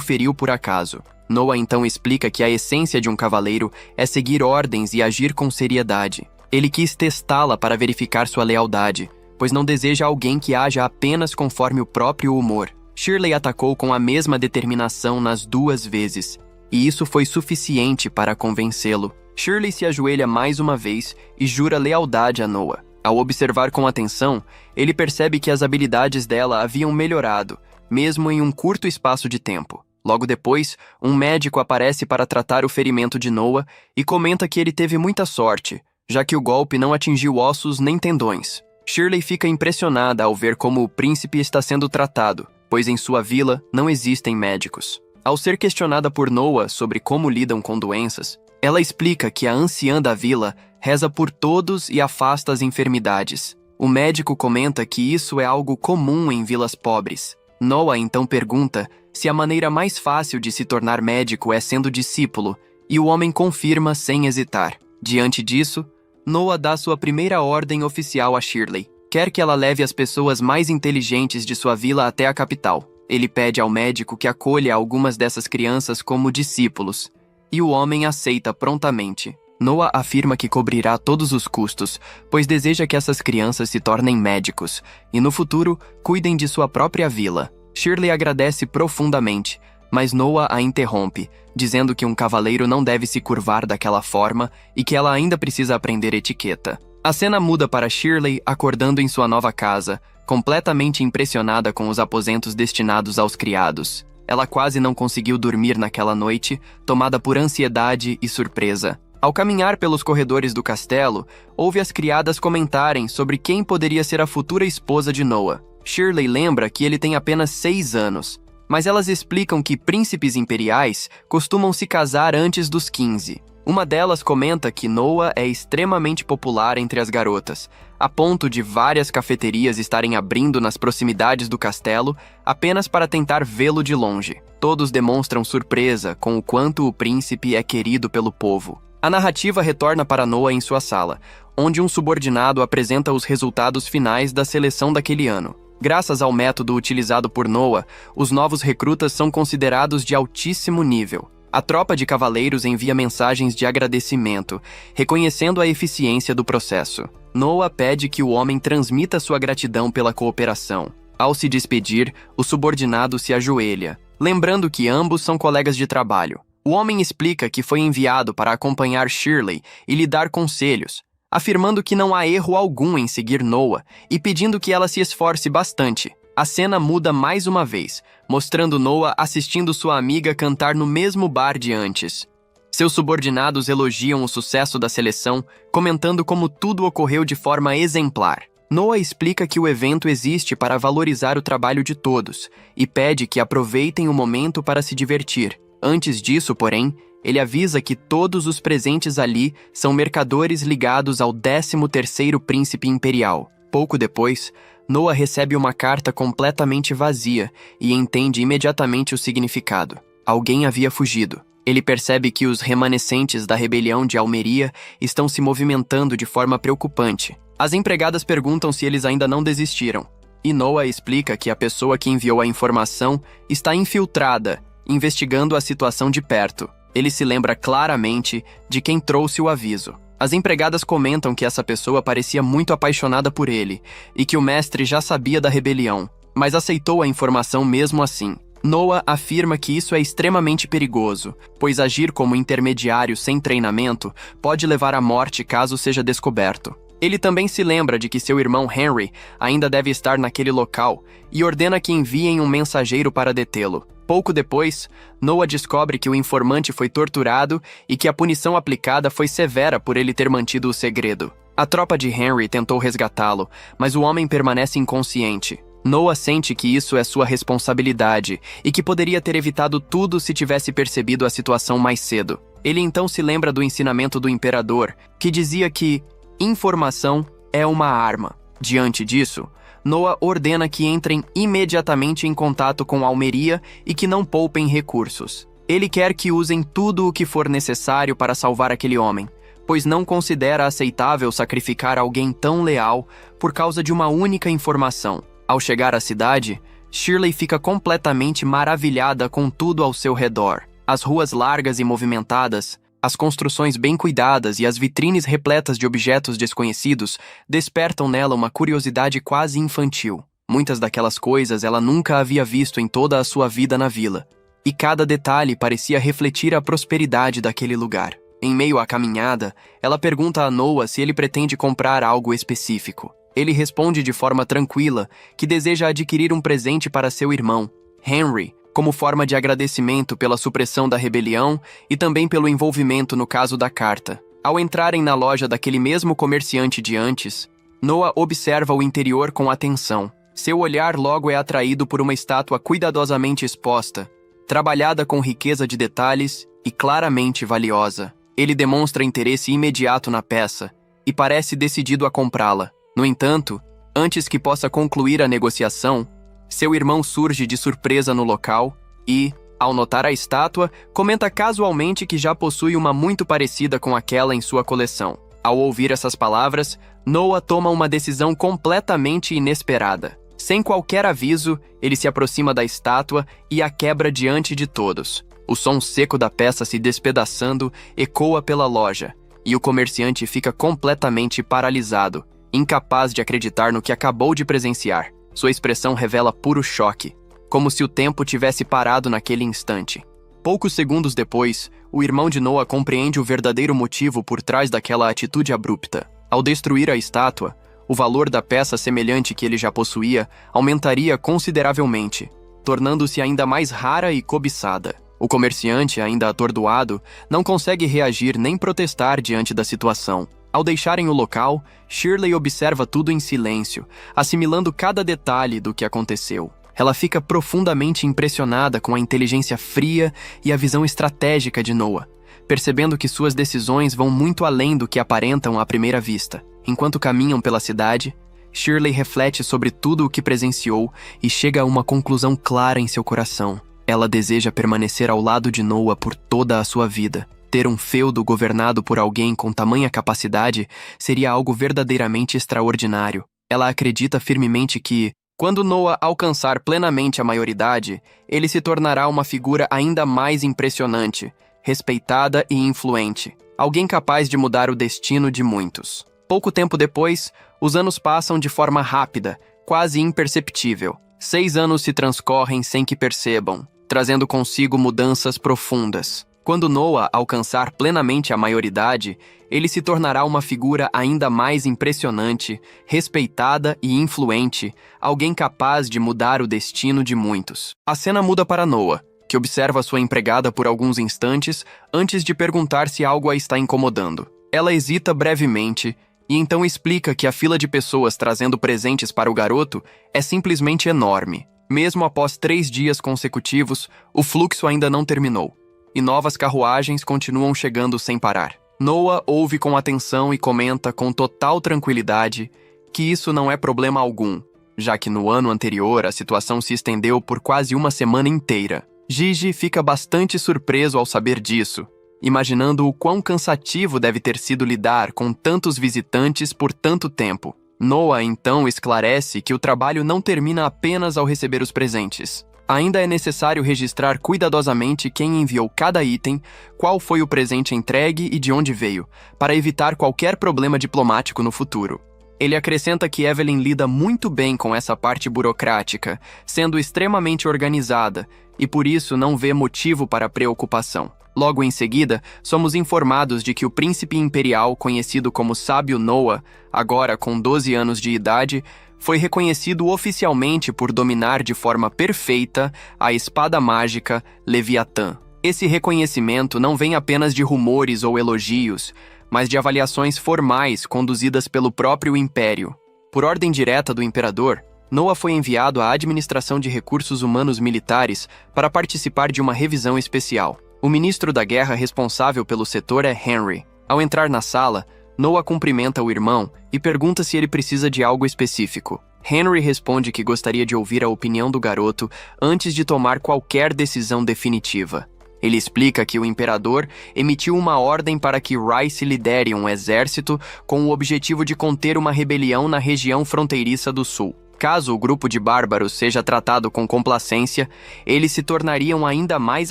feriu por acaso. Noah então explica que a essência de um cavaleiro é seguir ordens e agir com seriedade. Ele quis testá-la para verificar sua lealdade, pois não deseja alguém que haja apenas conforme o próprio humor. Shirley atacou com a mesma determinação nas 2 vezes, e isso foi suficiente para convencê-lo. Shirley se ajoelha mais uma vez e jura lealdade a Noah. Ao observar com atenção, ele percebe que as habilidades dela haviam melhorado, mesmo em um curto espaço de tempo. Logo depois, um médico aparece para tratar o ferimento de Noah e comenta que ele teve muita sorte, já que o golpe não atingiu ossos nem tendões. Shirley fica impressionada ao ver como o príncipe está sendo tratado, pois em sua vila não existem médicos. Ao ser questionada por Noah sobre como lidam com doenças, ela explica que a anciã da vila reza por todos e afasta as enfermidades. O médico comenta que isso é algo comum em vilas pobres. Noah então pergunta se a maneira mais fácil de se tornar médico é sendo discípulo, e o homem confirma sem hesitar. Diante disso, Noah dá sua primeira ordem oficial a Shirley. Quer que ela leve as pessoas mais inteligentes de sua vila até a capital. Ele pede ao médico que acolha algumas dessas crianças como discípulos, e o homem aceita prontamente. Noah afirma que cobrirá todos os custos, pois deseja que essas crianças se tornem médicos e, no futuro, cuidem de sua própria vila. Shirley agradece profundamente, mas Noah a interrompe, dizendo que um cavaleiro não deve se curvar daquela forma e que ela ainda precisa aprender etiqueta. A cena muda para Shirley acordando em sua nova casa, completamente impressionada com os aposentos destinados aos criados. Ela quase não conseguiu dormir naquela noite, tomada por ansiedade e surpresa. Ao caminhar pelos corredores do castelo, ouve as criadas comentarem sobre quem poderia ser a futura esposa de Noah. Shirley lembra que ele tem apenas 6 anos, mas elas explicam que príncipes imperiais costumam se casar antes dos 15. Uma delas comenta que Noah é extremamente popular entre as garotas, a ponto de várias cafeterias estarem abrindo nas proximidades do castelo apenas para tentar vê-lo de longe. Todos demonstram surpresa com o quanto o príncipe é querido pelo povo. A narrativa retorna para Noah em sua sala, onde um subordinado apresenta os resultados finais da seleção daquele ano. Graças ao método utilizado por Noah, os novos recrutas são considerados de altíssimo nível. A tropa de cavaleiros envia mensagens de agradecimento, reconhecendo a eficiência do processo. Noah pede que o homem transmita sua gratidão pela cooperação. Ao se despedir, o subordinado se ajoelha, lembrando que ambos são colegas de trabalho. O homem explica que foi enviado para acompanhar Shirley e lhe dar conselhos, afirmando que não há erro algum em seguir Noah e pedindo que ela se esforce bastante. A cena muda mais uma vez, mostrando Noah assistindo sua amiga cantar no mesmo bar de antes. Seus subordinados elogiam o sucesso da seleção, comentando como tudo ocorreu de forma exemplar. Noah explica que o evento existe para valorizar o trabalho de todos e pede que aproveitem o momento para se divertir. Antes disso, porém, ele avisa que todos os presentes ali são mercadores ligados ao 13º príncipe imperial. Pouco depois, Noah recebe uma carta completamente vazia e entende imediatamente o significado. Alguém havia fugido. Ele percebe que os remanescentes da rebelião de Almeria estão se movimentando de forma preocupante. As empregadas perguntam se eles ainda não desistiram, e Noah explica que a pessoa que enviou a informação está infiltrada, investigando a situação de perto. Ele se lembra claramente de quem trouxe o aviso. As empregadas comentam que essa pessoa parecia muito apaixonada por ele e que o mestre já sabia da rebelião, mas aceitou a informação mesmo assim. Noah afirma que isso é extremamente perigoso, pois agir como intermediário sem treinamento pode levar à morte caso seja descoberto. Ele também se lembra de que seu irmão Henry ainda deve estar naquele local e ordena que enviem um mensageiro para detê-lo. Pouco depois, Noah descobre que o informante foi torturado e que a punição aplicada foi severa por ele ter mantido o segredo. A tropa de Henry tentou resgatá-lo, mas o homem permanece inconsciente. Noah sente que isso é sua responsabilidade e que poderia ter evitado tudo se tivesse percebido a situação mais cedo. Ele então se lembra do ensinamento do imperador, que dizia que informação é uma arma. Diante disso, Noah ordena que entrem imediatamente em contato com Almeria e que não poupem recursos. Ele quer que usem tudo o que for necessário para salvar aquele homem, pois não considera aceitável sacrificar alguém tão leal por causa de uma única informação. Ao chegar à cidade, Shirley fica completamente maravilhada com tudo ao seu redor. As ruas largas e movimentadas, as construções bem cuidadas e as vitrines repletas de objetos desconhecidos despertam nela uma curiosidade quase infantil. Muitas daquelas coisas ela nunca havia visto em toda a sua vida na vila, e cada detalhe parecia refletir a prosperidade daquele lugar. Em meio à caminhada, ela pergunta a Noah se ele pretende comprar algo específico. Ele responde de forma tranquila que deseja adquirir um presente para seu irmão, Henry, como forma de agradecimento pela supressão da rebelião e também pelo envolvimento no caso da carta. Ao entrarem na loja daquele mesmo comerciante de antes, Noah observa o interior com atenção. Seu olhar logo é atraído por uma estátua cuidadosamente exposta, trabalhada com riqueza de detalhes e claramente valiosa. Ele demonstra interesse imediato na peça e parece decidido a comprá-la. No entanto, antes que possa concluir a negociação, seu irmão surge de surpresa no local e, ao notar a estátua, comenta casualmente que já possui uma muito parecida com aquela em sua coleção. Ao ouvir essas palavras, Noah toma uma decisão completamente inesperada. Sem qualquer aviso, ele se aproxima da estátua e a quebra diante de todos. O som seco da peça se despedaçando ecoa pela loja, e o comerciante fica completamente paralisado, incapaz de acreditar no que acabou de presenciar. Sua expressão revela puro choque, como se o tempo tivesse parado naquele instante. Poucos segundos depois, o irmão de Noah compreende o verdadeiro motivo por trás daquela atitude abrupta. Ao destruir a estátua, o valor da peça semelhante que ele já possuía aumentaria consideravelmente, tornando-se ainda mais rara e cobiçada. O comerciante, ainda atordoado, não consegue reagir nem protestar diante da situação. Ao deixarem o local, Shirley observa tudo em silêncio, assimilando cada detalhe do que aconteceu. Ela fica profundamente impressionada com a inteligência fria e a visão estratégica de Noah, percebendo que suas decisões vão muito além do que aparentam à primeira vista. Enquanto caminham pela cidade, Shirley reflete sobre tudo o que presenciou e chega a uma conclusão clara em seu coração. Ela deseja permanecer ao lado de Noah por toda a sua vida. Ter um feudo governado por alguém com tamanha capacidade seria algo verdadeiramente extraordinário. Ela acredita firmemente que, quando Noah alcançar plenamente a maioridade, ele se tornará uma figura ainda mais impressionante, respeitada e influente, alguém capaz de mudar o destino de muitos. Pouco tempo depois, os anos passam de forma rápida, quase imperceptível. 6 anos se transcorrem sem que percebam, trazendo consigo mudanças profundas. Quando Noah alcançar plenamente a maioridade, ele se tornará uma figura ainda mais impressionante, respeitada e influente, alguém capaz de mudar o destino de muitos. A cena muda para Noah, que observa sua empregada por alguns instantes antes de perguntar se algo a está incomodando. Ela hesita brevemente e então explica que a fila de pessoas trazendo presentes para o garoto é simplesmente enorme. Mesmo após 3 dias consecutivos, o fluxo ainda não terminou, e novas carruagens continuam chegando sem parar. Noah ouve com atenção e comenta com total tranquilidade que isso não é problema algum, já que no ano anterior a situação se estendeu por quase uma semana inteira. Gigi fica bastante surpreso ao saber disso, imaginando o quão cansativo deve ter sido lidar com tantos visitantes por tanto tempo. Noah então esclarece que o trabalho não termina apenas ao receber os presentes. Ainda é necessário registrar cuidadosamente quem enviou cada item, qual foi o presente entregue e de onde veio, para evitar qualquer problema diplomático no futuro. Ele acrescenta que Evelyn lida muito bem com essa parte burocrática, sendo extremamente organizada, e por isso não vê motivo para preocupação. Logo em seguida, somos informados de que o príncipe imperial, conhecido como Sábio Noah, agora com 12 anos de idade, foi reconhecido oficialmente por dominar de forma perfeita a espada mágica Leviatã. Esse reconhecimento não vem apenas de rumores ou elogios, mas de avaliações formais conduzidas pelo próprio Império. Por ordem direta do imperador, Noah foi enviado à Administração de Recursos Humanos Militares para participar de uma revisão especial. O ministro da Guerra responsável pelo setor é Henry. Ao entrar na sala, Noah cumprimenta o irmão e pergunta se ele precisa de algo específico. Henry responde que gostaria de ouvir a opinião do garoto antes de tomar qualquer decisão definitiva. Ele explica que o imperador emitiu uma ordem para que Rice lidere um exército com o objetivo de conter uma rebelião na região fronteiriça do sul. Caso o grupo de bárbaros seja tratado com complacência, eles se tornariam ainda mais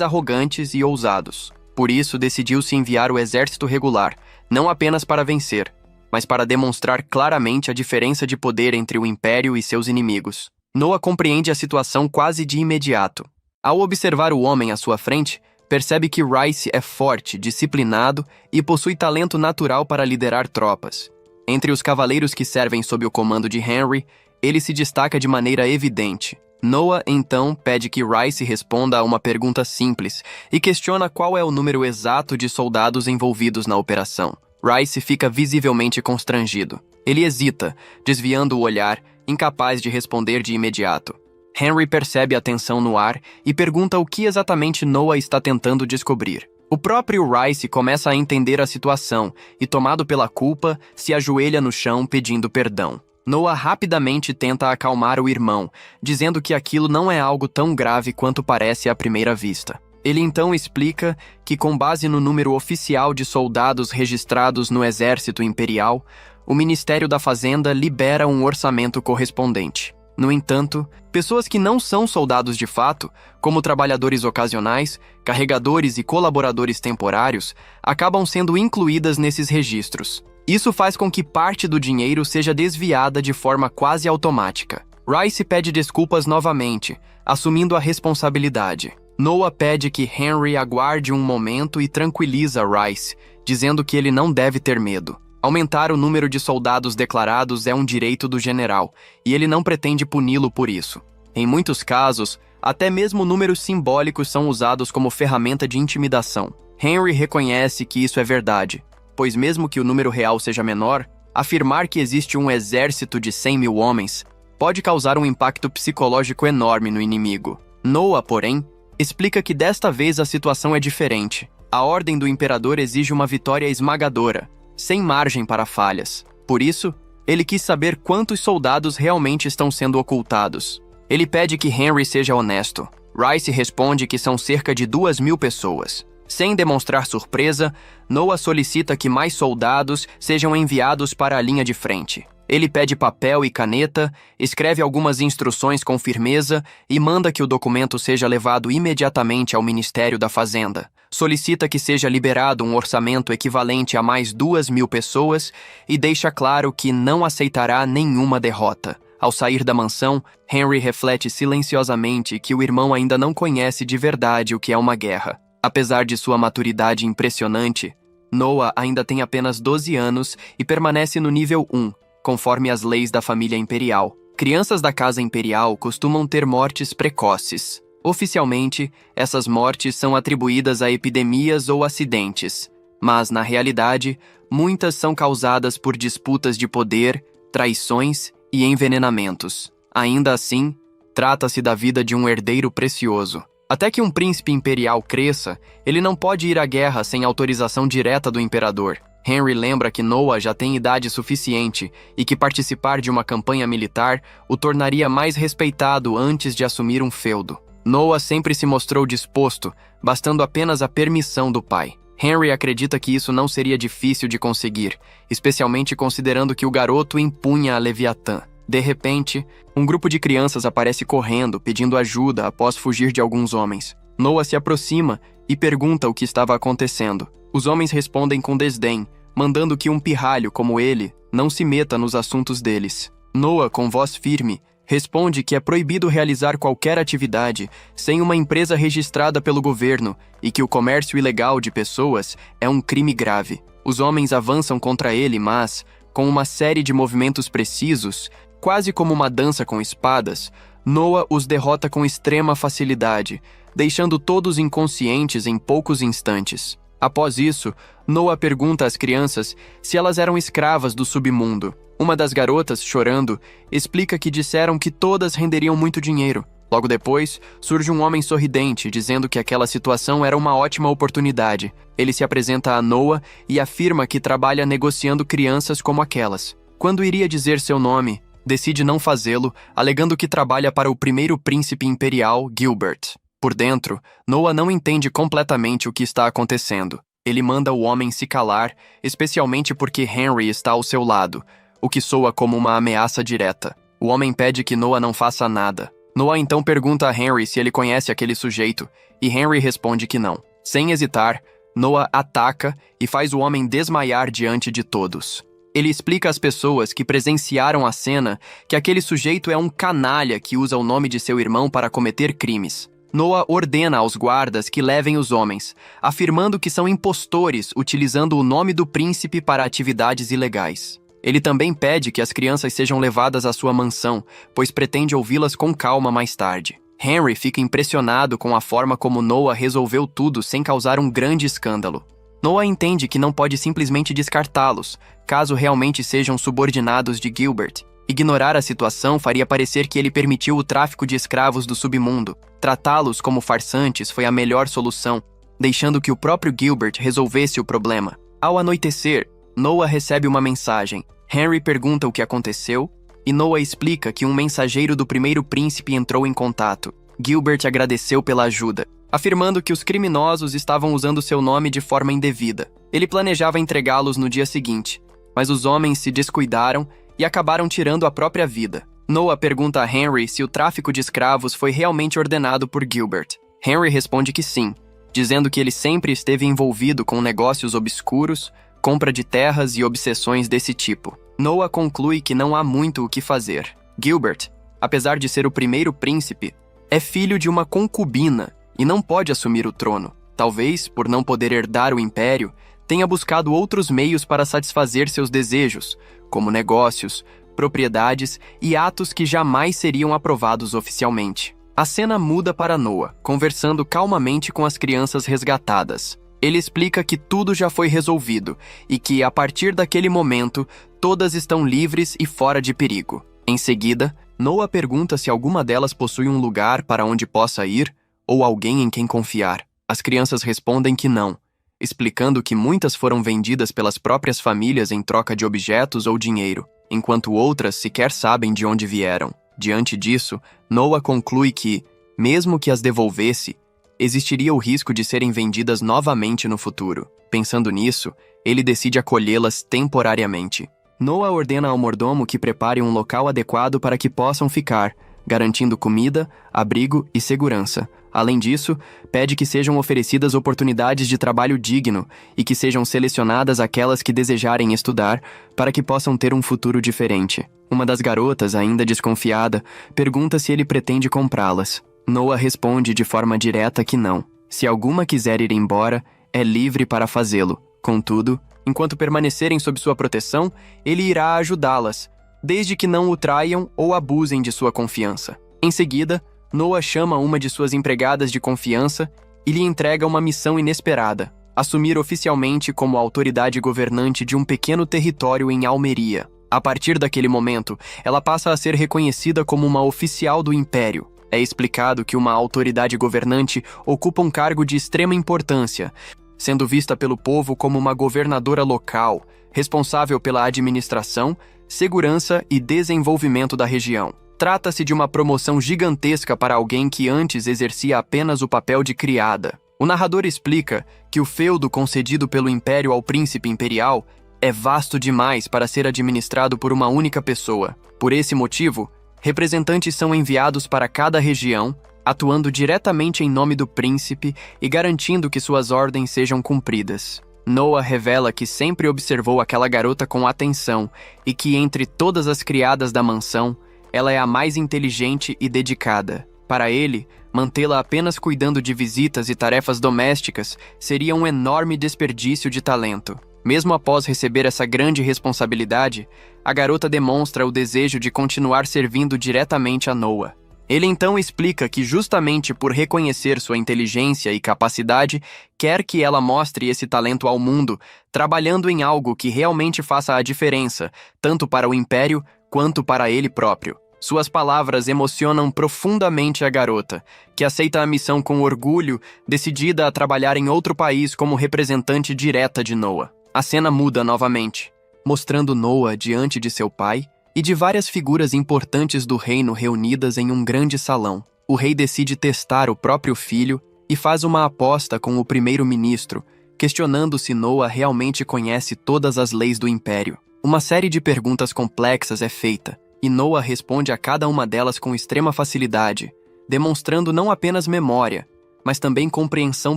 arrogantes e ousados. Por isso, decidiu-se enviar o exército regular, não apenas para vencer, mas para demonstrar claramente a diferença de poder entre o Império e seus inimigos. Noah compreende a situação quase de imediato. Ao observar o homem à sua frente, percebe que Rice é forte, disciplinado e possui talento natural para liderar tropas. Entre os cavaleiros que servem sob o comando de Henry, ele se destaca de maneira evidente. Noah, então, pede que Rice responda a uma pergunta simples e questiona qual é o número exato de soldados envolvidos na operação. Rice fica visivelmente constrangido. Ele hesita, desviando o olhar, incapaz de responder de imediato. Henry percebe a tensão no ar e pergunta o que exatamente Noah está tentando descobrir. O próprio Rice começa a entender a situação e, tomado pela culpa, se ajoelha no chão pedindo perdão. Noah rapidamente tenta acalmar o irmão, dizendo que aquilo não é algo tão grave quanto parece à primeira vista. Ele então explica que, com base no número oficial de soldados registrados no Exército Imperial, o Ministério da Fazenda libera um orçamento correspondente. No entanto, pessoas que não são soldados de fato, como trabalhadores ocasionais, carregadores e colaboradores temporários, acabam sendo incluídas nesses registros. Isso faz com que parte do dinheiro seja desviada de forma quase automática. Rice pede desculpas novamente, assumindo a responsabilidade. Noah pede que Henry aguarde um momento e tranquiliza Rice, dizendo que ele não deve ter medo. Aumentar o número de soldados declarados é um direito do general, e ele não pretende puni-lo por isso. Em muitos casos, até mesmo números simbólicos são usados como ferramenta de intimidação. Henry reconhece que isso é verdade, pois mesmo que o número real seja menor, afirmar que existe um exército de 100 mil homens pode causar um impacto psicológico enorme no inimigo. Noah, porém, explica que desta vez a situação é diferente. A ordem do imperador exige uma vitória esmagadora, sem margem para falhas. Por isso, ele quis saber quantos soldados realmente estão sendo ocultados. Ele pede que Henry seja honesto. Rice responde que são cerca de 2.000 pessoas. Sem demonstrar surpresa, Noah solicita que mais soldados sejam enviados para a linha de frente. Ele pede papel e caneta, escreve algumas instruções com firmeza e manda que o documento seja levado imediatamente ao Ministério da Fazenda. Solicita que seja liberado um orçamento equivalente a mais 2.000 pessoas e deixa claro que não aceitará nenhuma derrota. Ao sair da mansão, Henry reflete silenciosamente que o irmão ainda não conhece de verdade o que é uma guerra. Apesar de sua maturidade impressionante, Noah ainda tem apenas 12 anos e permanece no nível 1, conforme as leis da família imperial. Crianças da casa imperial costumam ter mortes precoces. Oficialmente, essas mortes são atribuídas a epidemias ou acidentes, mas, na realidade, muitas são causadas por disputas de poder, traições e envenenamentos. Ainda assim, trata-se da vida de um herdeiro precioso. Até que um príncipe imperial cresça, ele não pode ir à guerra sem autorização direta do imperador. Henry lembra que Noah já tem idade suficiente e que participar de uma campanha militar o tornaria mais respeitado antes de assumir um feudo. Noah sempre se mostrou disposto, bastando apenas a permissão do pai. Henry acredita que isso não seria difícil de conseguir, especialmente considerando que o garoto impunha a Leviatã. De repente, um grupo de crianças aparece correndo, pedindo ajuda após fugir de alguns homens. Noah se aproxima e pergunta o que estava acontecendo. Os homens respondem com desdém, mandando que um pirralho como ele não se meta nos assuntos deles. Noah, com voz firme, responde que é proibido realizar qualquer atividade sem uma empresa registrada pelo governo e que o comércio ilegal de pessoas é um crime grave. Os homens avançam contra ele, mas, com uma série de movimentos precisos, quase como uma dança com espadas, Noah os derrota com extrema facilidade, deixando todos inconscientes em poucos instantes. Após isso, Noah pergunta às crianças se elas eram escravas do submundo. Uma das garotas, chorando, explica que disseram que todas renderiam muito dinheiro. Logo depois, surge um homem sorridente, dizendo que aquela situação era uma ótima oportunidade. Ele se apresenta a Noah e afirma que trabalha negociando crianças como aquelas. Quando iria dizer seu nome, decide não fazê-lo, alegando que trabalha para o primeiro príncipe imperial, Gilbert. Por dentro, Noah não entende completamente o que está acontecendo. Ele manda o homem se calar, especialmente porque Henry está ao seu lado, o que soa como uma ameaça direta. O homem pede que Noah não faça nada. Noah então pergunta a Henry se ele conhece aquele sujeito, e Henry responde que não. Sem hesitar, Noah ataca e faz o homem desmaiar diante de todos. Ele explica às pessoas que presenciaram a cena que aquele sujeito é um canalha que usa o nome de seu irmão para cometer crimes. Noah ordena aos guardas que levem os homens, afirmando que são impostores utilizando o nome do príncipe para atividades ilegais. Ele também pede que as crianças sejam levadas à sua mansão, pois pretende ouvi-las com calma mais tarde. Henry fica impressionado com a forma como Noah resolveu tudo sem causar um grande escândalo. Noah entende que não pode simplesmente descartá-los, caso realmente sejam subordinados de Gilbert. Ignorar a situação faria parecer que ele permitiu o tráfico de escravos do submundo. Tratá-los como farsantes foi a melhor solução, deixando que o próprio Gilbert resolvesse o problema. Ao anoitecer, Noah recebe uma mensagem. Henry pergunta o que aconteceu, e Noah explica que um mensageiro do primeiro príncipe entrou em contato. Gilbert agradeceu pela ajuda, afirmando que os criminosos estavam usando seu nome de forma indevida. Ele planejava entregá-los no dia seguinte, mas os homens se descuidaram e acabaram tirando a própria vida. Noah pergunta a Henry se o tráfico de escravos foi realmente ordenado por Gilbert. Henry responde que sim, dizendo que ele sempre esteve envolvido com negócios obscuros, compra de terras e obsessões desse tipo. Noah conclui que não há muito o que fazer. Gilbert, apesar de ser o primeiro príncipe, é filho de uma concubina e não pode assumir o trono. Talvez, por não poder herdar o império, tenha buscado outros meios para satisfazer seus desejos, como negócios, propriedades e atos que jamais seriam aprovados oficialmente. A cena muda para Noah, conversando calmamente com as crianças resgatadas. Ele explica que tudo já foi resolvido e que, a partir daquele momento, todas estão livres e fora de perigo. Em seguida, Noah pergunta se alguma delas possui um lugar para onde possa ir ou alguém em quem confiar. As crianças respondem que não, explicando que muitas foram vendidas pelas próprias famílias em troca de objetos ou dinheiro, enquanto outras sequer sabem de onde vieram. Diante disso, Noah conclui que, mesmo que as devolvesse, existiria o risco de serem vendidas novamente no futuro. Pensando nisso, ele decide acolhê-las temporariamente. Noah ordena ao mordomo que prepare um local adequado para que possam ficar, garantindo comida, abrigo e segurança. Além disso, pede que sejam oferecidas oportunidades de trabalho digno e que sejam selecionadas aquelas que desejarem estudar para que possam ter um futuro diferente. Uma das garotas, ainda desconfiada, pergunta se ele pretende comprá-las. Noah responde de forma direta que não. Se alguma quiser ir embora, é livre para fazê-lo. Contudo, enquanto permanecerem sob sua proteção, ele irá ajudá-las, desde que não o traiam ou abusem de sua confiança. Em seguida, Noah chama uma de suas empregadas de confiança e lhe entrega uma missão inesperada: assumir oficialmente como a autoridade governante de um pequeno território em Almeria. A partir daquele momento, ela passa a ser reconhecida como uma oficial do Império. É explicado que uma autoridade governante ocupa um cargo de extrema importância, sendo vista pelo povo como uma governadora local, responsável pela administração, segurança e desenvolvimento da região. Trata-se de uma promoção gigantesca para alguém que antes exercia apenas o papel de criada. O narrador explica que o feudo concedido pelo Império ao príncipe imperial é vasto demais para ser administrado por uma única pessoa. Por esse motivo, representantes são enviados para cada região, atuando diretamente em nome do príncipe e garantindo que suas ordens sejam cumpridas. Noah revela que sempre observou aquela garota com atenção e que, entre todas as criadas da mansão, ela é a mais inteligente e dedicada. Para ele, mantê-la apenas cuidando de visitas e tarefas domésticas seria um enorme desperdício de talento. Mesmo após receber essa grande responsabilidade, a garota demonstra o desejo de continuar servindo diretamente a Noah. Ele então explica que justamente por reconhecer sua inteligência e capacidade, quer que ela mostre esse talento ao mundo, trabalhando em algo que realmente faça a diferença, tanto para o Império quanto para ele próprio. Suas palavras emocionam profundamente a garota, que aceita a missão com orgulho, decidida a trabalhar em outro país como representante direta de Noah. A cena muda novamente, mostrando Noah diante de seu pai e de várias figuras importantes do reino reunidas em um grande salão. O rei decide testar o próprio filho e faz uma aposta com o primeiro-ministro, questionando se Noah realmente conhece todas as leis do Império. Uma série de perguntas complexas é feita, e Noah responde a cada uma delas com extrema facilidade, demonstrando não apenas memória, mas também compreensão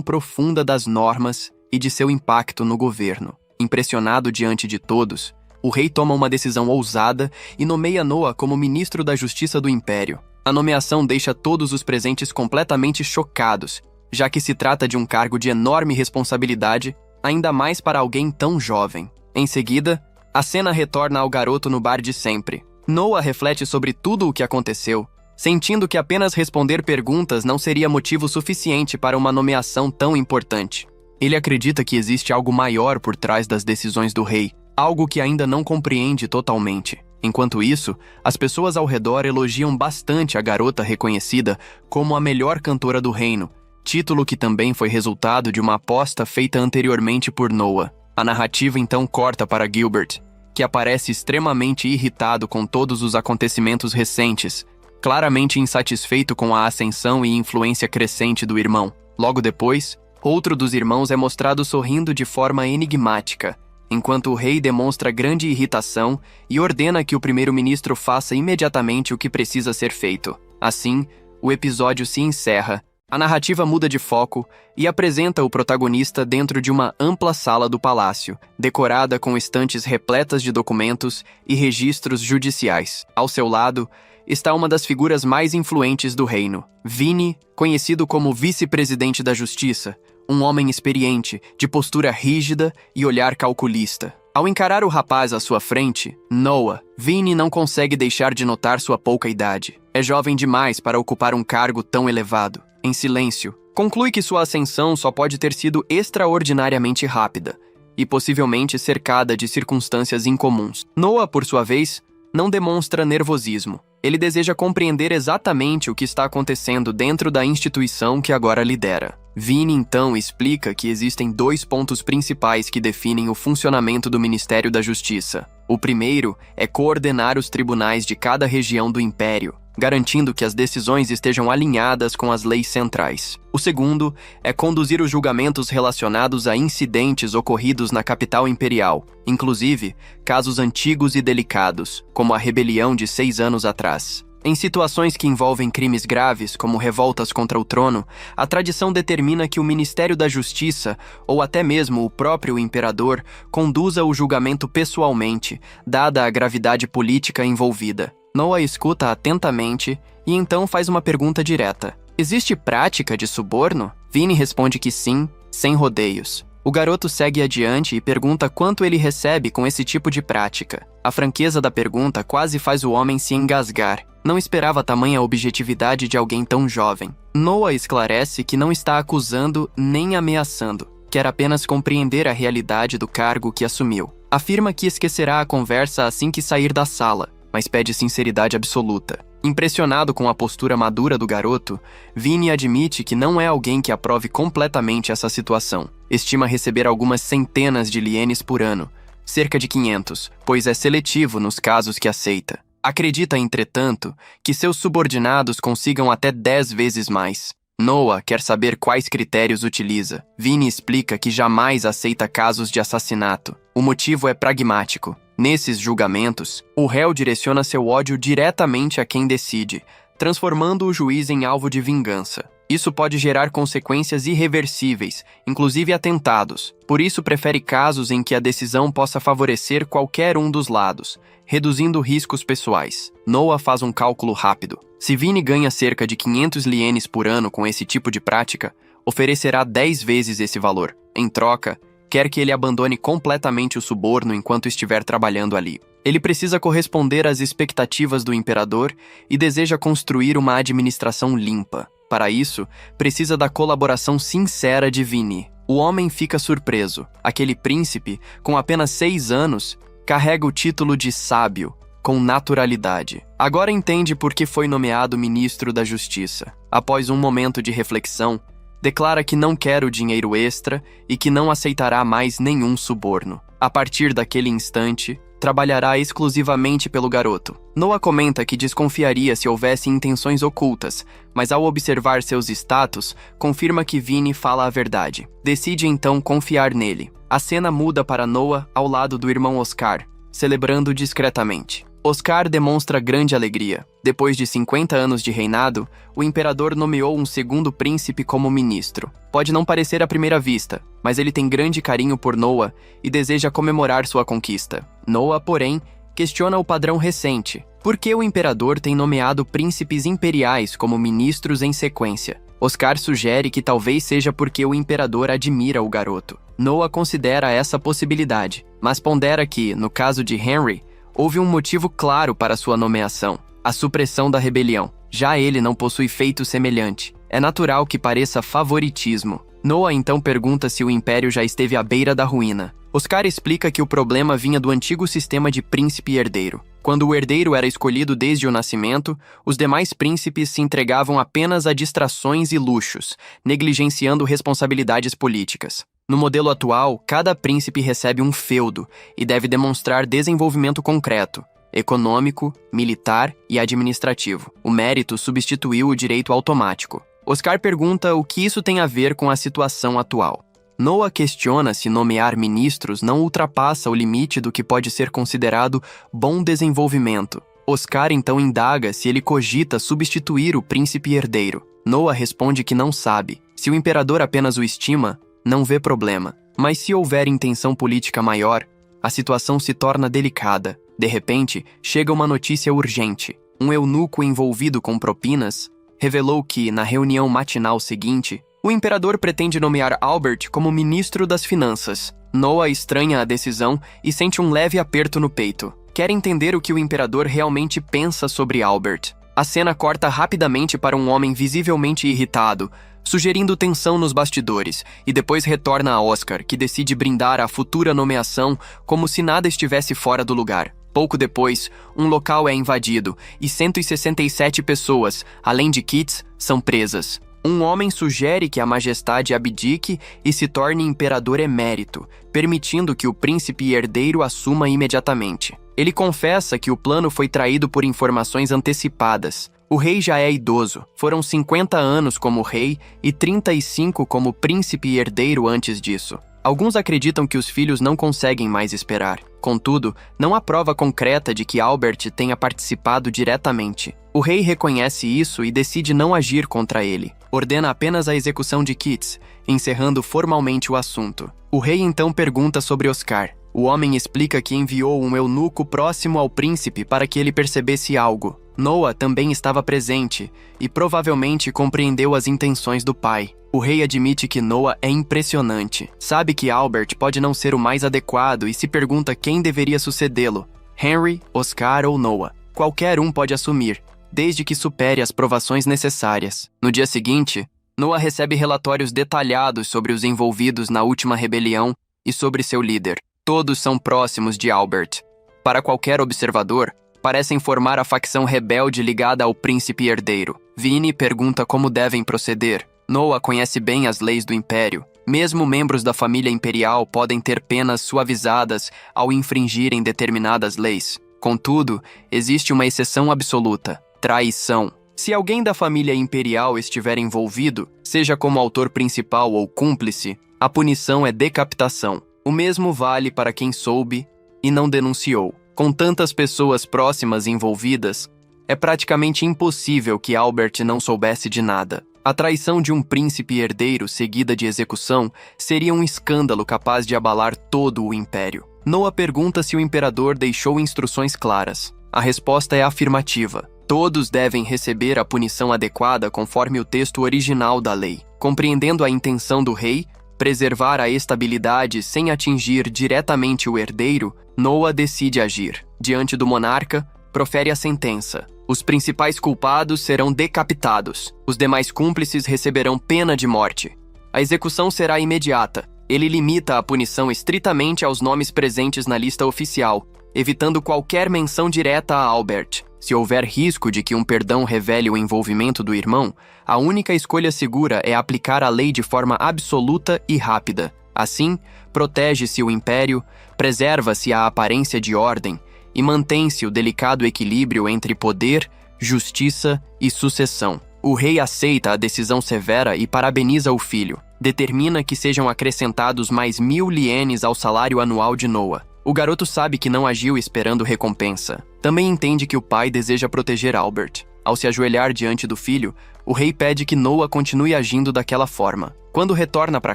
profunda das normas e de seu impacto no governo. Impressionado diante de todos, o rei toma uma decisão ousada e nomeia Noah como ministro da Justiça do Império. A nomeação deixa todos os presentes completamente chocados, já que se trata de um cargo de enorme responsabilidade, ainda mais para alguém tão jovem. Em seguida, a cena retorna ao garoto no bar de sempre. Noah reflete sobre tudo o que aconteceu, sentindo que apenas responder perguntas não seria motivo suficiente para uma nomeação tão importante. Ele acredita que existe algo maior por trás das decisões do rei, algo que ainda não compreende totalmente. Enquanto isso, as pessoas ao redor elogiam bastante a garota reconhecida como a melhor cantora do reino, título que também foi resultado de uma aposta feita anteriormente por Noah. A narrativa então corta para Gilbert, que aparece extremamente irritado com todos os acontecimentos recentes, claramente insatisfeito com a ascensão e influência crescente do irmão. Logo depois, outro dos irmãos é mostrado sorrindo de forma enigmática, enquanto o rei demonstra grande irritação e ordena que o primeiro-ministro faça imediatamente o que precisa ser feito. Assim, o episódio se encerra, a narrativa muda de foco e apresenta o protagonista dentro de uma ampla sala do palácio, decorada com estantes repletas de documentos e registros judiciais. Ao seu lado, está uma das figuras mais influentes do reino, Vinny, conhecido como vice-presidente da Justiça, um homem experiente, de postura rígida e olhar calculista. Ao encarar o rapaz à sua frente, Noah, Vinny não consegue deixar de notar sua pouca idade. É jovem demais para ocupar um cargo tão elevado. Em silêncio, conclui que sua ascensão só pode ter sido extraordinariamente rápida e possivelmente cercada de circunstâncias incomuns. Noah, por sua vez, não demonstra nervosismo. Ele deseja compreender exatamente o que está acontecendo dentro da instituição que agora lidera. Vinny então explica que existem 2 pontos principais que definem o funcionamento do Ministério da Justiça. O primeiro é coordenar os tribunais de cada região do Império, garantindo que as decisões estejam alinhadas com as leis centrais. O segundo é conduzir os julgamentos relacionados a incidentes ocorridos na capital imperial, inclusive casos antigos e delicados, como a rebelião de 6 anos atrás. Em situações que envolvem crimes graves, como revoltas contra o trono, a tradição determina que o Ministério da Justiça, ou até mesmo o próprio imperador, conduza o julgamento pessoalmente, dada a gravidade política envolvida. Noah escuta atentamente e então faz uma pergunta direta. Existe prática de suborno? Vinny responde que sim, sem rodeios. O garoto segue adiante e pergunta quanto ele recebe com esse tipo de prática. A franqueza da pergunta quase faz o homem se engasgar. Não esperava tamanha objetividade de alguém tão jovem. Noah esclarece que não está acusando nem ameaçando. Quer apenas compreender a realidade do cargo que assumiu. Afirma que esquecerá a conversa assim que sair da sala, mas pede sinceridade absoluta. Impressionado com a postura madura do garoto, Vinny admite que não é alguém que aprove completamente essa situação. Estima receber algumas centenas de ienes por ano, cerca de 500, pois é seletivo nos casos que aceita. Acredita, entretanto, que seus subordinados consigam até 10 vezes mais. Noah quer saber quais critérios utiliza. Vinny explica que jamais aceita casos de assassinato. O motivo é pragmático. Nesses julgamentos, o réu direciona seu ódio diretamente a quem decide, transformando o juiz em alvo de vingança. Isso pode gerar consequências irreversíveis, inclusive atentados. Por isso, prefere casos em que a decisão possa favorecer qualquer um dos lados, reduzindo riscos pessoais. Noah faz um cálculo rápido. Se Vinny ganha cerca de 500 ienes por ano com esse tipo de prática, oferecerá 10 vezes esse valor. Em troca, quer que ele abandone completamente o suborno enquanto estiver trabalhando ali. Ele precisa corresponder às expectativas do imperador e deseja construir uma administração limpa. Para isso, precisa da colaboração sincera de Vini. O homem fica surpreso. Aquele príncipe, com apenas 6 anos, carrega o título de sábio, com naturalidade. Agora entende por que foi nomeado ministro da Justiça. Após um momento de reflexão, declara que não quer o dinheiro extra e que não aceitará mais nenhum suborno. A partir daquele instante, trabalhará exclusivamente pelo garoto. Noah comenta que desconfiaria se houvesse intenções ocultas, mas ao observar seus status, confirma que Vini fala a verdade. Decide então confiar nele. A cena muda para Noah ao lado do irmão Oscar, celebrando discretamente. Oscar demonstra grande alegria. Depois de 50 anos de reinado, o imperador nomeou um segundo príncipe como ministro. Pode não parecer à primeira vista, mas ele tem grande carinho por Noah e deseja comemorar sua conquista. Noah, porém, questiona o padrão recente. Por que o imperador tem nomeado príncipes imperiais como ministros em sequência? Oscar sugere que talvez seja porque o imperador admira o garoto. Noah considera essa possibilidade, mas pondera que, no caso de Henry, houve um motivo claro para sua nomeação: a supressão da rebelião. Já ele não possui feito semelhante. É natural que pareça favoritismo. Noah então pergunta se o império já esteve à beira da ruína. Oscar explica que o problema vinha do antigo sistema de príncipe e herdeiro. Quando o herdeiro era escolhido desde o nascimento, os demais príncipes se entregavam apenas a distrações e luxos, negligenciando responsabilidades políticas. No modelo atual, cada príncipe recebe um feudo e deve demonstrar desenvolvimento concreto, econômico, militar e administrativo. O mérito substituiu o direito automático. Oscar pergunta o que isso tem a ver com a situação atual. Noah questiona se nomear ministros não ultrapassa o limite do que pode ser considerado bom desenvolvimento. Oscar então indaga se ele cogita substituir o príncipe herdeiro. Noah responde que não sabe. Se o imperador apenas o estima, não vê problema. Mas se houver intenção política maior, a situação se torna delicada. De repente, chega uma notícia urgente. Um eunuco envolvido com propinas revelou que, na reunião matinal seguinte, o imperador pretende nomear Albert como ministro das finanças. Noah estranha a decisão e sente um leve aperto no peito. Quer entender o que o imperador realmente pensa sobre Albert. A cena corta rapidamente para um homem visivelmente irritado, sugerindo tensão nos bastidores, e depois retorna a Oscar, que decide brindar a futura nomeação como se nada estivesse fora do lugar. Pouco depois, um local é invadido e 167 pessoas, além de Kits, são presas. Um homem sugere que a majestade abdique e se torne imperador emérito, permitindo que o príncipe herdeiro assuma imediatamente. Ele confessa que o plano foi traído por informações antecipadas. O rei já é idoso. Foram 50 anos como rei e 35 como príncipe e herdeiro antes disso. Alguns acreditam que os filhos não conseguem mais esperar. Contudo, não há prova concreta de que Albert tenha participado diretamente. O rei reconhece isso e decide não agir contra ele. Ordena apenas a execução de Kits, encerrando formalmente o assunto. O rei então pergunta sobre Oscar. O homem explica que enviou um eunuco próximo ao príncipe para que ele percebesse algo. Noah também estava presente e provavelmente compreendeu as intenções do pai. O rei admite que Noah é impressionante. Sabe que Albert pode não ser o mais adequado e se pergunta quem deveria sucedê-lo: Henry, Oscar ou Noah. Qualquer um pode assumir, desde que supere as provações necessárias. No dia seguinte, Noah recebe relatórios detalhados sobre os envolvidos na última rebelião e sobre seu líder. Todos são próximos de Albert. Para qualquer observador, parecem formar a facção rebelde ligada ao príncipe herdeiro. Vini pergunta como devem proceder. Noah conhece bem as leis do Império. Mesmo membros da família imperial podem ter penas suavizadas ao infringirem determinadas leis. Contudo, existe uma exceção absoluta: traição. Se alguém da família imperial estiver envolvido, seja como autor principal ou cúmplice, a punição é decapitação. O mesmo vale para quem soube e não denunciou. Com tantas pessoas próximas envolvidas, é praticamente impossível que Albert não soubesse de nada. A traição de um príncipe herdeiro seguida de execução seria um escândalo capaz de abalar todo o império. Noah pergunta se o imperador deixou instruções claras. A resposta é afirmativa. Todos devem receber a punição adequada conforme o texto original da lei. Compreendendo a intenção do rei, preservar a estabilidade sem atingir diretamente o herdeiro, Noah decide agir. Diante do monarca, profere a sentença. Os principais culpados serão decapitados. Os demais cúmplices receberão pena de morte. A execução será imediata. Ele limita a punição estritamente aos nomes presentes na lista oficial, evitando qualquer menção direta a Albert. Se houver risco de que um perdão revele o envolvimento do irmão, a única escolha segura é aplicar a lei de forma absoluta e rápida. Assim, protege-se o império, preserva-se a aparência de ordem e mantém-se o delicado equilíbrio entre poder, justiça e sucessão. O rei aceita a decisão severa e parabeniza o filho. Determina que sejam acrescentados mais 1000 ienes ao salário anual de Noah. O garoto sabe que não agiu esperando recompensa. Também entende que o pai deseja proteger Albert. Ao se ajoelhar diante do filho, o rei pede que Noah continue agindo daquela forma. Quando retorna para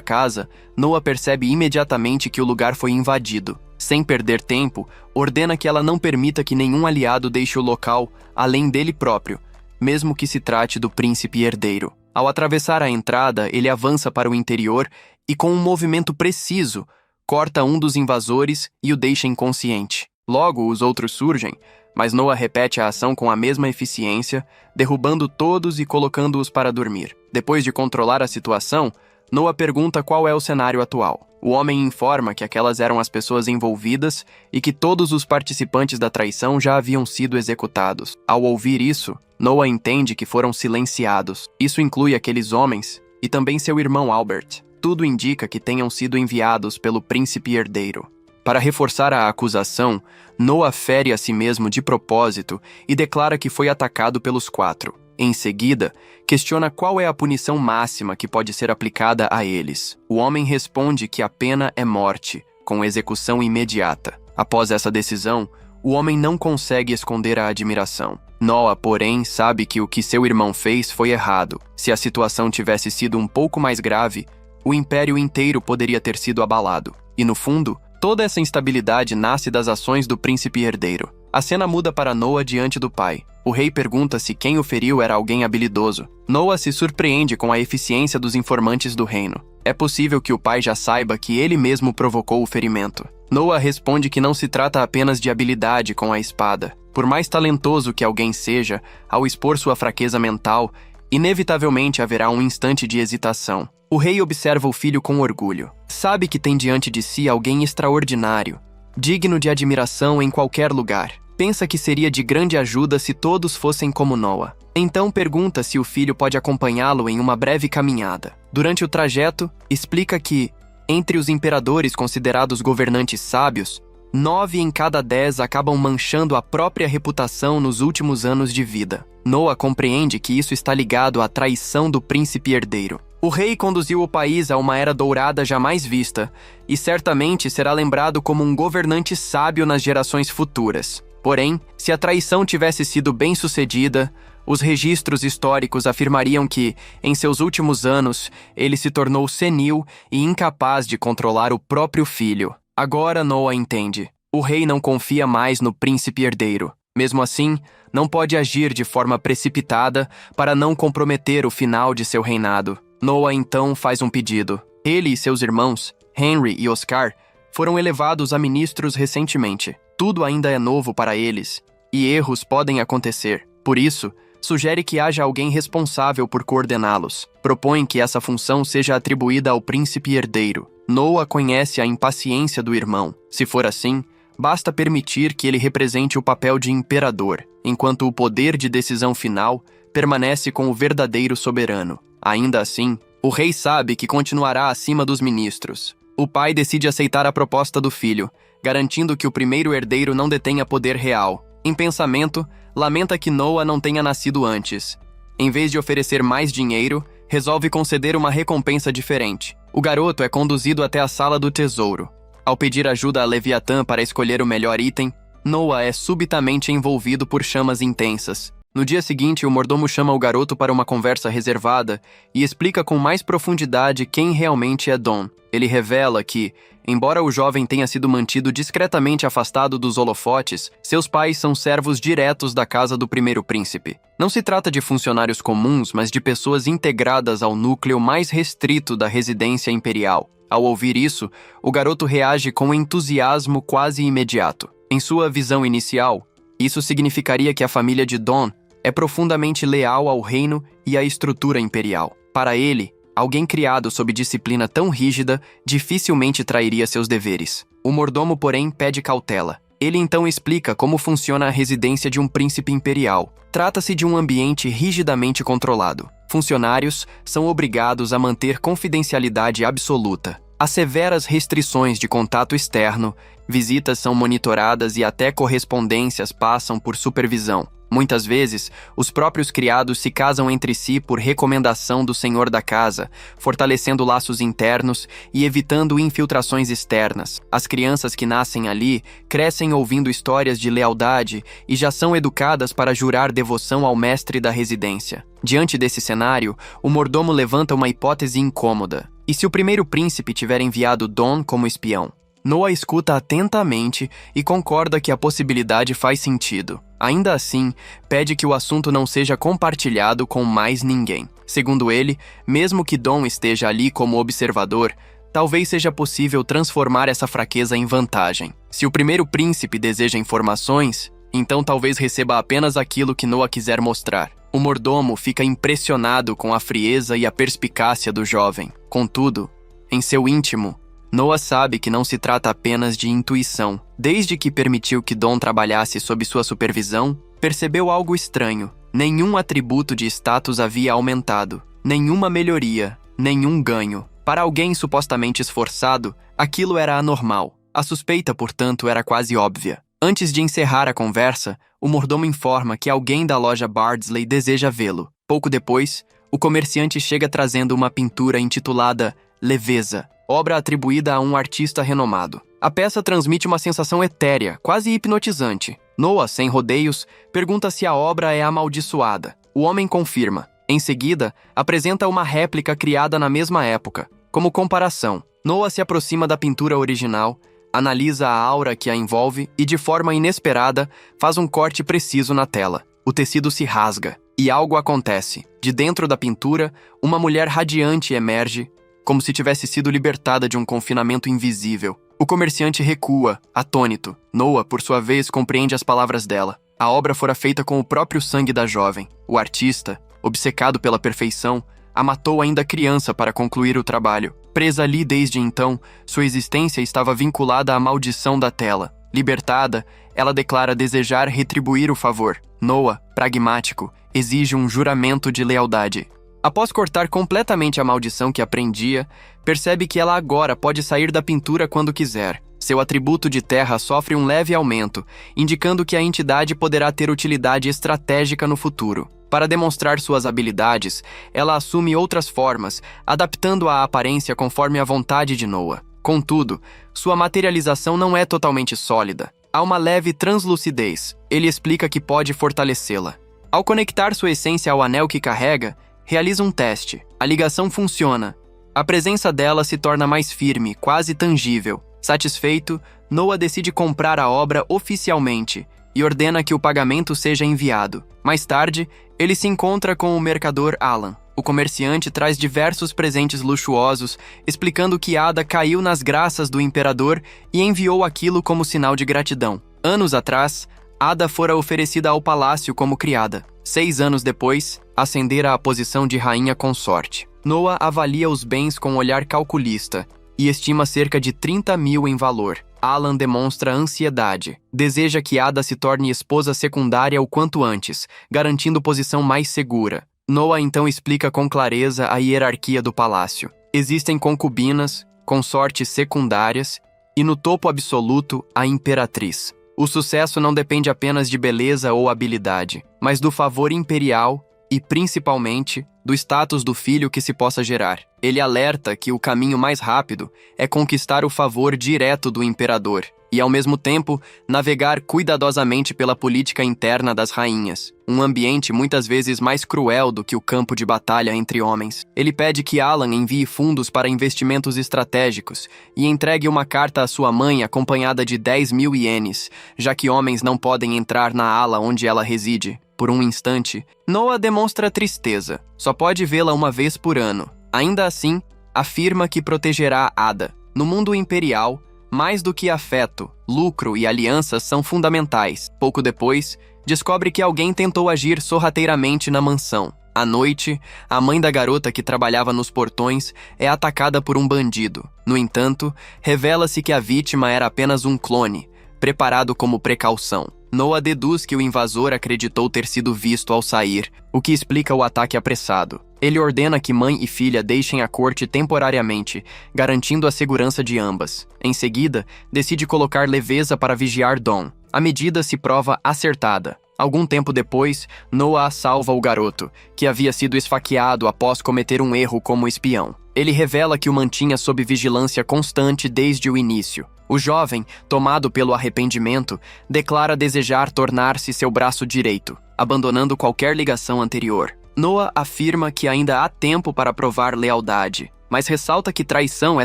casa, Noah percebe imediatamente que o lugar foi invadido. Sem perder tempo, ordena que ela não permita que nenhum aliado deixe o local, além dele próprio, mesmo que se trate do príncipe herdeiro. Ao atravessar a entrada, ele avança para o interior e, com um movimento preciso, corta um dos invasores e o deixa inconsciente. Logo, os outros surgem, mas Noah repete a ação com a mesma eficiência, derrubando todos e colocando-os para dormir. Depois de controlar a situação, Noah pergunta qual é o cenário atual. O homem informa que aquelas eram as pessoas envolvidas e que todos os participantes da traição já haviam sido executados. Ao ouvir isso, Noah entende que foram silenciados. Isso inclui aqueles homens e também seu irmão Albert. Tudo indica que tenham sido enviados pelo príncipe herdeiro. Para reforçar a acusação, Noah fere a si mesmo de propósito e declara que foi atacado pelos 4. Em seguida, questiona qual é a punição máxima que pode ser aplicada a eles. O homem responde que a pena é morte, com execução imediata. Após essa decisão, o homem não consegue esconder a admiração. Noah, porém, sabe que o que seu irmão fez foi errado. Se a situação tivesse sido um pouco mais grave, o império inteiro poderia ter sido abalado. E no fundo, toda essa instabilidade nasce das ações do príncipe herdeiro. A cena muda para Noah diante do pai. O rei pergunta se quem o feriu era alguém habilidoso. Noah se surpreende com a eficiência dos informantes do reino. É possível que o pai já saiba que ele mesmo provocou o ferimento. Noah responde que não se trata apenas de habilidade com a espada. Por mais talentoso que alguém seja, ao expor sua fraqueza mental, inevitavelmente haverá um instante de hesitação. O rei observa o filho com orgulho. Sabe que tem diante de si alguém extraordinário, digno de admiração em qualquer lugar. Pensa que seria de grande ajuda se todos fossem como Noah. Então pergunta se o filho pode acompanhá-lo em uma breve caminhada. Durante o trajeto, explica que, entre os imperadores considerados governantes sábios, 9 em cada 10 acabam manchando a própria reputação nos últimos anos de vida. Noah compreende que isso está ligado à traição do príncipe herdeiro. O rei conduziu o país a uma era dourada jamais vista, e certamente será lembrado como um governante sábio nas gerações futuras. Porém, se a traição tivesse sido bem-sucedida, os registros históricos afirmariam que, em seus últimos anos, ele se tornou senil e incapaz de controlar o próprio filho. Agora Noah entende. O rei não confia mais no príncipe herdeiro. Mesmo assim, não pode agir de forma precipitada para não comprometer o final de seu reinado. Noah então faz um pedido. Ele e seus irmãos, Henry e Oscar, foram elevados a ministros recentemente. Tudo ainda é novo para eles, e erros podem acontecer. Por isso, sugere que haja alguém responsável por coordená-los. Propõe que essa função seja atribuída ao príncipe herdeiro. Noah conhece a impaciência do irmão. Se for assim, basta permitir que ele represente o papel de imperador, enquanto o poder de decisão final permanece com o verdadeiro soberano. Ainda assim, o rei sabe que continuará acima dos ministros. O pai decide aceitar a proposta do filho, garantindo que o primeiro herdeiro não detenha poder real. Em pensamento, lamenta que Noah não tenha nascido antes. Em vez de oferecer mais dinheiro, resolve conceder uma recompensa diferente. O garoto é conduzido até a sala do tesouro. Ao pedir ajuda a Leviatã para escolher o melhor item, Noah é subitamente envolvido por chamas intensas. No dia seguinte, o mordomo chama o garoto para uma conversa reservada e explica com mais profundidade quem realmente é Don. Ele revela que, embora o jovem tenha sido mantido discretamente afastado dos holofotes, seus pais são servos diretos da casa do primeiro príncipe. Não se trata de funcionários comuns, mas de pessoas integradas ao núcleo mais restrito da residência imperial. Ao ouvir isso, o garoto reage com entusiasmo quase imediato. Em sua visão inicial, isso significaria que a família de Don é profundamente leal ao reino e à estrutura imperial. Para ele, alguém criado sob disciplina tão rígida dificilmente trairia seus deveres. O mordomo, porém, pede cautela. Ele então explica como funciona a residência de um príncipe imperial. Trata-se de um ambiente rigidamente controlado. Funcionários são obrigados a manter confidencialidade absoluta. Há severas restrições de contato externo, visitas são monitoradas e até correspondências passam por supervisão. Muitas vezes, os próprios criados se casam entre si por recomendação do senhor da casa, fortalecendo laços internos e evitando infiltrações externas. As crianças que nascem ali crescem ouvindo histórias de lealdade e já são educadas para jurar devoção ao mestre da residência. Diante desse cenário, o mordomo levanta uma hipótese incômoda. E se o primeiro príncipe tiver enviado Don como espião? Noah escuta atentamente e concorda que a possibilidade faz sentido. Ainda assim, pede que o assunto não seja compartilhado com mais ninguém. Segundo ele, mesmo que Don esteja ali como observador, talvez seja possível transformar essa fraqueza em vantagem. Se o primeiro príncipe deseja informações, então talvez receba apenas aquilo que Noah quiser mostrar. O mordomo fica impressionado com a frieza e a perspicácia do jovem. Contudo, em seu íntimo, Noah sabe que não se trata apenas de intuição. Desde que permitiu que Don trabalhasse sob sua supervisão, percebeu algo estranho. Nenhum atributo de status havia aumentado. Nenhuma melhoria, nenhum ganho. Para alguém supostamente esforçado, aquilo era anormal. A suspeita, portanto, era quase óbvia. Antes de encerrar a conversa, o mordomo informa que alguém da loja Bardsley deseja vê-lo. Pouco depois, o comerciante chega trazendo uma pintura intitulada Leveza, obra atribuída a um artista renomado. A peça transmite uma sensação etérea, quase hipnotizante. Noah, sem rodeios, pergunta se a obra é amaldiçoada. O homem confirma. Em seguida, apresenta uma réplica criada na mesma época. Como comparação, Noah se aproxima da pintura original, analisa a aura que a envolve e, de forma inesperada, faz um corte preciso na tela. O tecido se rasga, e algo acontece. De dentro da pintura, uma mulher radiante emerge, como se tivesse sido libertada de um confinamento invisível. O comerciante recua, atônito. Noah, por sua vez, compreende as palavras dela. A obra fora feita com o próprio sangue da jovem. O artista, obcecado pela perfeição, a matou ainda criança para concluir o trabalho. Presa ali desde então, sua existência estava vinculada à maldição da tela. Libertada, ela declara desejar retribuir o favor. Noah, pragmático, exige um juramento de lealdade. Após cortar completamente a maldição que a prendia, percebe que ela agora pode sair da pintura quando quiser. Seu atributo de terra sofre um leve aumento, indicando que a entidade poderá ter utilidade estratégica no futuro. Para demonstrar suas habilidades, ela assume outras formas, adaptando a aparência conforme a vontade de Noah. Contudo, sua materialização não é totalmente sólida. Há uma leve translucidez. Ele explica que pode fortalecê-la. Ao conectar sua essência ao anel que carrega, realiza um teste. A ligação funciona. A presença dela se torna mais firme, quase tangível. Satisfeito, Noah decide comprar a obra oficialmente e ordena que o pagamento seja enviado. Mais tarde, ele se encontra com o mercador Alan. O comerciante traz diversos presentes luxuosos, explicando que Ada caiu nas graças do imperador e enviou aquilo como sinal de gratidão. Anos atrás, Ada fora oferecida ao palácio como criada. 6 anos depois, ascendera à posição de rainha consorte. Noah avalia os bens com um olhar calculista e estima cerca de 30 mil em valor. Alan demonstra ansiedade. Deseja que Ada se torne esposa secundária o quanto antes, garantindo posição mais segura. Noah então explica com clareza a hierarquia do palácio. Existem concubinas, consortes secundárias e, no topo absoluto, a imperatriz. O sucesso não depende apenas de beleza ou habilidade, mas do favor imperial e, principalmente, do status do filho que se possa gerar. Ele alerta que o caminho mais rápido é conquistar o favor direto do imperador e, ao mesmo tempo, navegar cuidadosamente pela política interna das rainhas, um ambiente muitas vezes mais cruel do que o campo de batalha entre homens. Ele pede que Alan envie fundos para investimentos estratégicos e entregue uma carta à sua mãe acompanhada de 10 mil ienes, já que homens não podem entrar na ala onde ela reside. Por um instante, Noah demonstra tristeza. Só pode vê-la uma vez por ano. Ainda assim, afirma que protegerá Ada. No mundo imperial, mais do que afeto, lucro e alianças são fundamentais. Pouco depois, descobre que alguém tentou agir sorrateiramente na mansão. À noite, a mãe da garota que trabalhava nos portões é atacada por um bandido. No entanto, revela-se que a vítima era apenas um clone, preparado como precaução. Noah deduz que o invasor acreditou ter sido visto ao sair, o que explica o ataque apressado. Ele ordena que mãe e filha deixem a corte temporariamente, garantindo a segurança de ambas. Em seguida, decide colocar leveza para vigiar Dawn. A medida se prova acertada. Algum tempo depois, Noah salva o garoto, que havia sido esfaqueado após cometer um erro como espião. Ele revela que o mantinha sob vigilância constante desde o início. O jovem, tomado pelo arrependimento, declara desejar tornar-se seu braço direito, abandonando qualquer ligação anterior. Noah afirma que ainda há tempo para provar lealdade, mas ressalta que traição é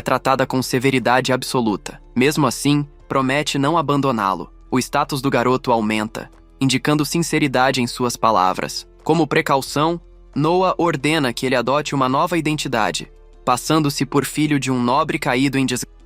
tratada com severidade absoluta. Mesmo assim, promete não abandoná-lo. O status do garoto aumenta, indicando sinceridade em suas palavras. Como precaução, Noah ordena que ele adote uma nova identidade, passando-se por filho de um nobre caído em desgraça.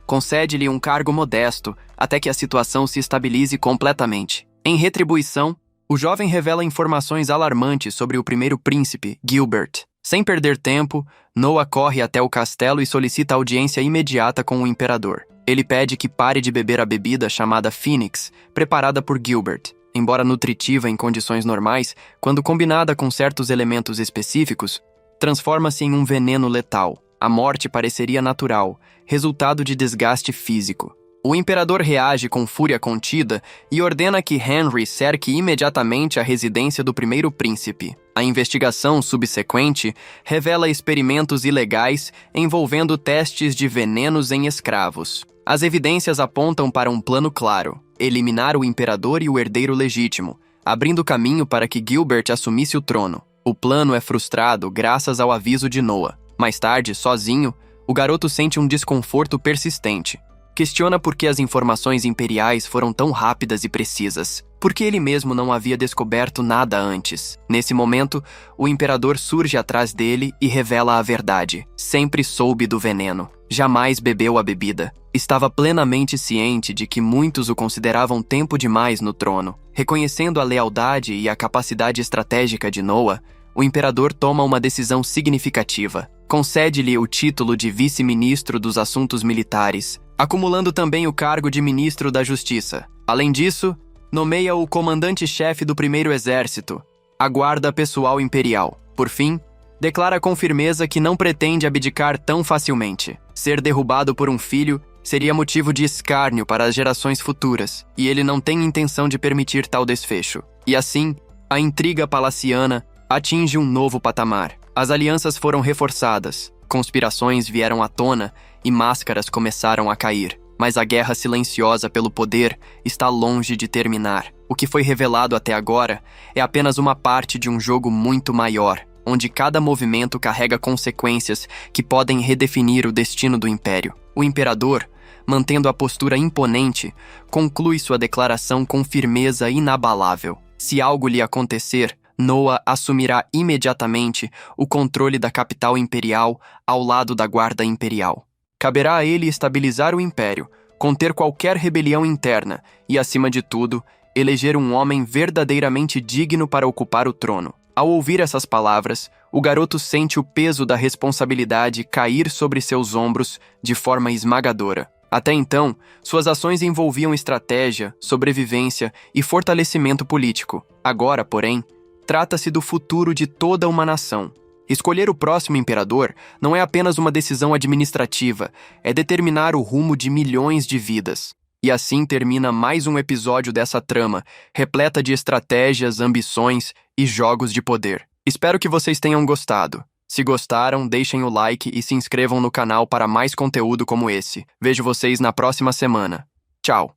Concede-lhe um cargo modesto até que a situação se estabilize completamente. Em retribuição, o jovem revela informações alarmantes sobre o primeiro príncipe, Gilbert. Sem perder tempo, Noah corre até o castelo e solicita audiência imediata com o imperador. Ele pede que pare de beber a bebida chamada Phoenix, preparada por Gilbert. Embora nutritiva em condições normais, quando combinada com certos elementos específicos, transforma-se em um veneno letal. A morte pareceria natural, resultado de desgaste físico. O imperador reage com fúria contida e ordena que Henry cerque imediatamente a residência do primeiro príncipe. A investigação subsequente revela experimentos ilegais envolvendo testes de venenos em escravos. As evidências apontam para um plano claro: eliminar o imperador e o herdeiro legítimo, abrindo caminho para que Gilbert assumisse o trono. O plano é frustrado graças ao aviso de Noah. Mais tarde, sozinho, o garoto sente um desconforto persistente. Questiona por que as informações imperiais foram tão rápidas e precisas. Por que ele mesmo não havia descoberto nada antes? Nesse momento, o imperador surge atrás dele e revela a verdade. Sempre soube do veneno. Jamais bebeu a bebida. Estava plenamente ciente de que muitos o consideravam tempo demais no trono. Reconhecendo a lealdade e a capacidade estratégica de Noah, o imperador toma uma decisão significativa. Concede-lhe o título de vice-ministro dos assuntos militares, acumulando também o cargo de ministro da Justiça. Além disso, nomeia o comandante-chefe do primeiro exército, a guarda pessoal imperial. Por fim, declara com firmeza que não pretende abdicar tão facilmente. Ser derrubado por um filho seria motivo de escárnio para as gerações futuras, e ele não tem intenção de permitir tal desfecho. E assim, a intriga palaciana atinge um novo patamar. As alianças foram reforçadas, conspirações vieram à tona e máscaras começaram a cair. Mas a guerra silenciosa pelo poder está longe de terminar. O que foi revelado até agora é apenas uma parte de um jogo muito maior, onde cada movimento carrega consequências que podem redefinir o destino do império. O imperador, mantendo a postura imponente, conclui sua declaração com firmeza inabalável. Se algo lhe acontecer, Noah assumirá imediatamente o controle da capital imperial ao lado da guarda imperial. Caberá a ele estabilizar o império, conter qualquer rebelião interna e, acima de tudo, eleger um homem verdadeiramente digno para ocupar o trono. Ao ouvir essas palavras, o garoto sente o peso da responsabilidade cair sobre seus ombros de forma esmagadora. Até então, suas ações envolviam estratégia, sobrevivência e fortalecimento político. Agora, porém, trata-se do futuro de toda uma nação. Escolher o próximo imperador não é apenas uma decisão administrativa, é determinar o rumo de milhões de vidas. E assim termina mais um episódio dessa trama, repleta de estratégias, ambições e jogos de poder. Espero que vocês tenham gostado. Se gostaram, deixem o like e se inscrevam no canal para mais conteúdo como esse. Vejo vocês na próxima semana. Tchau!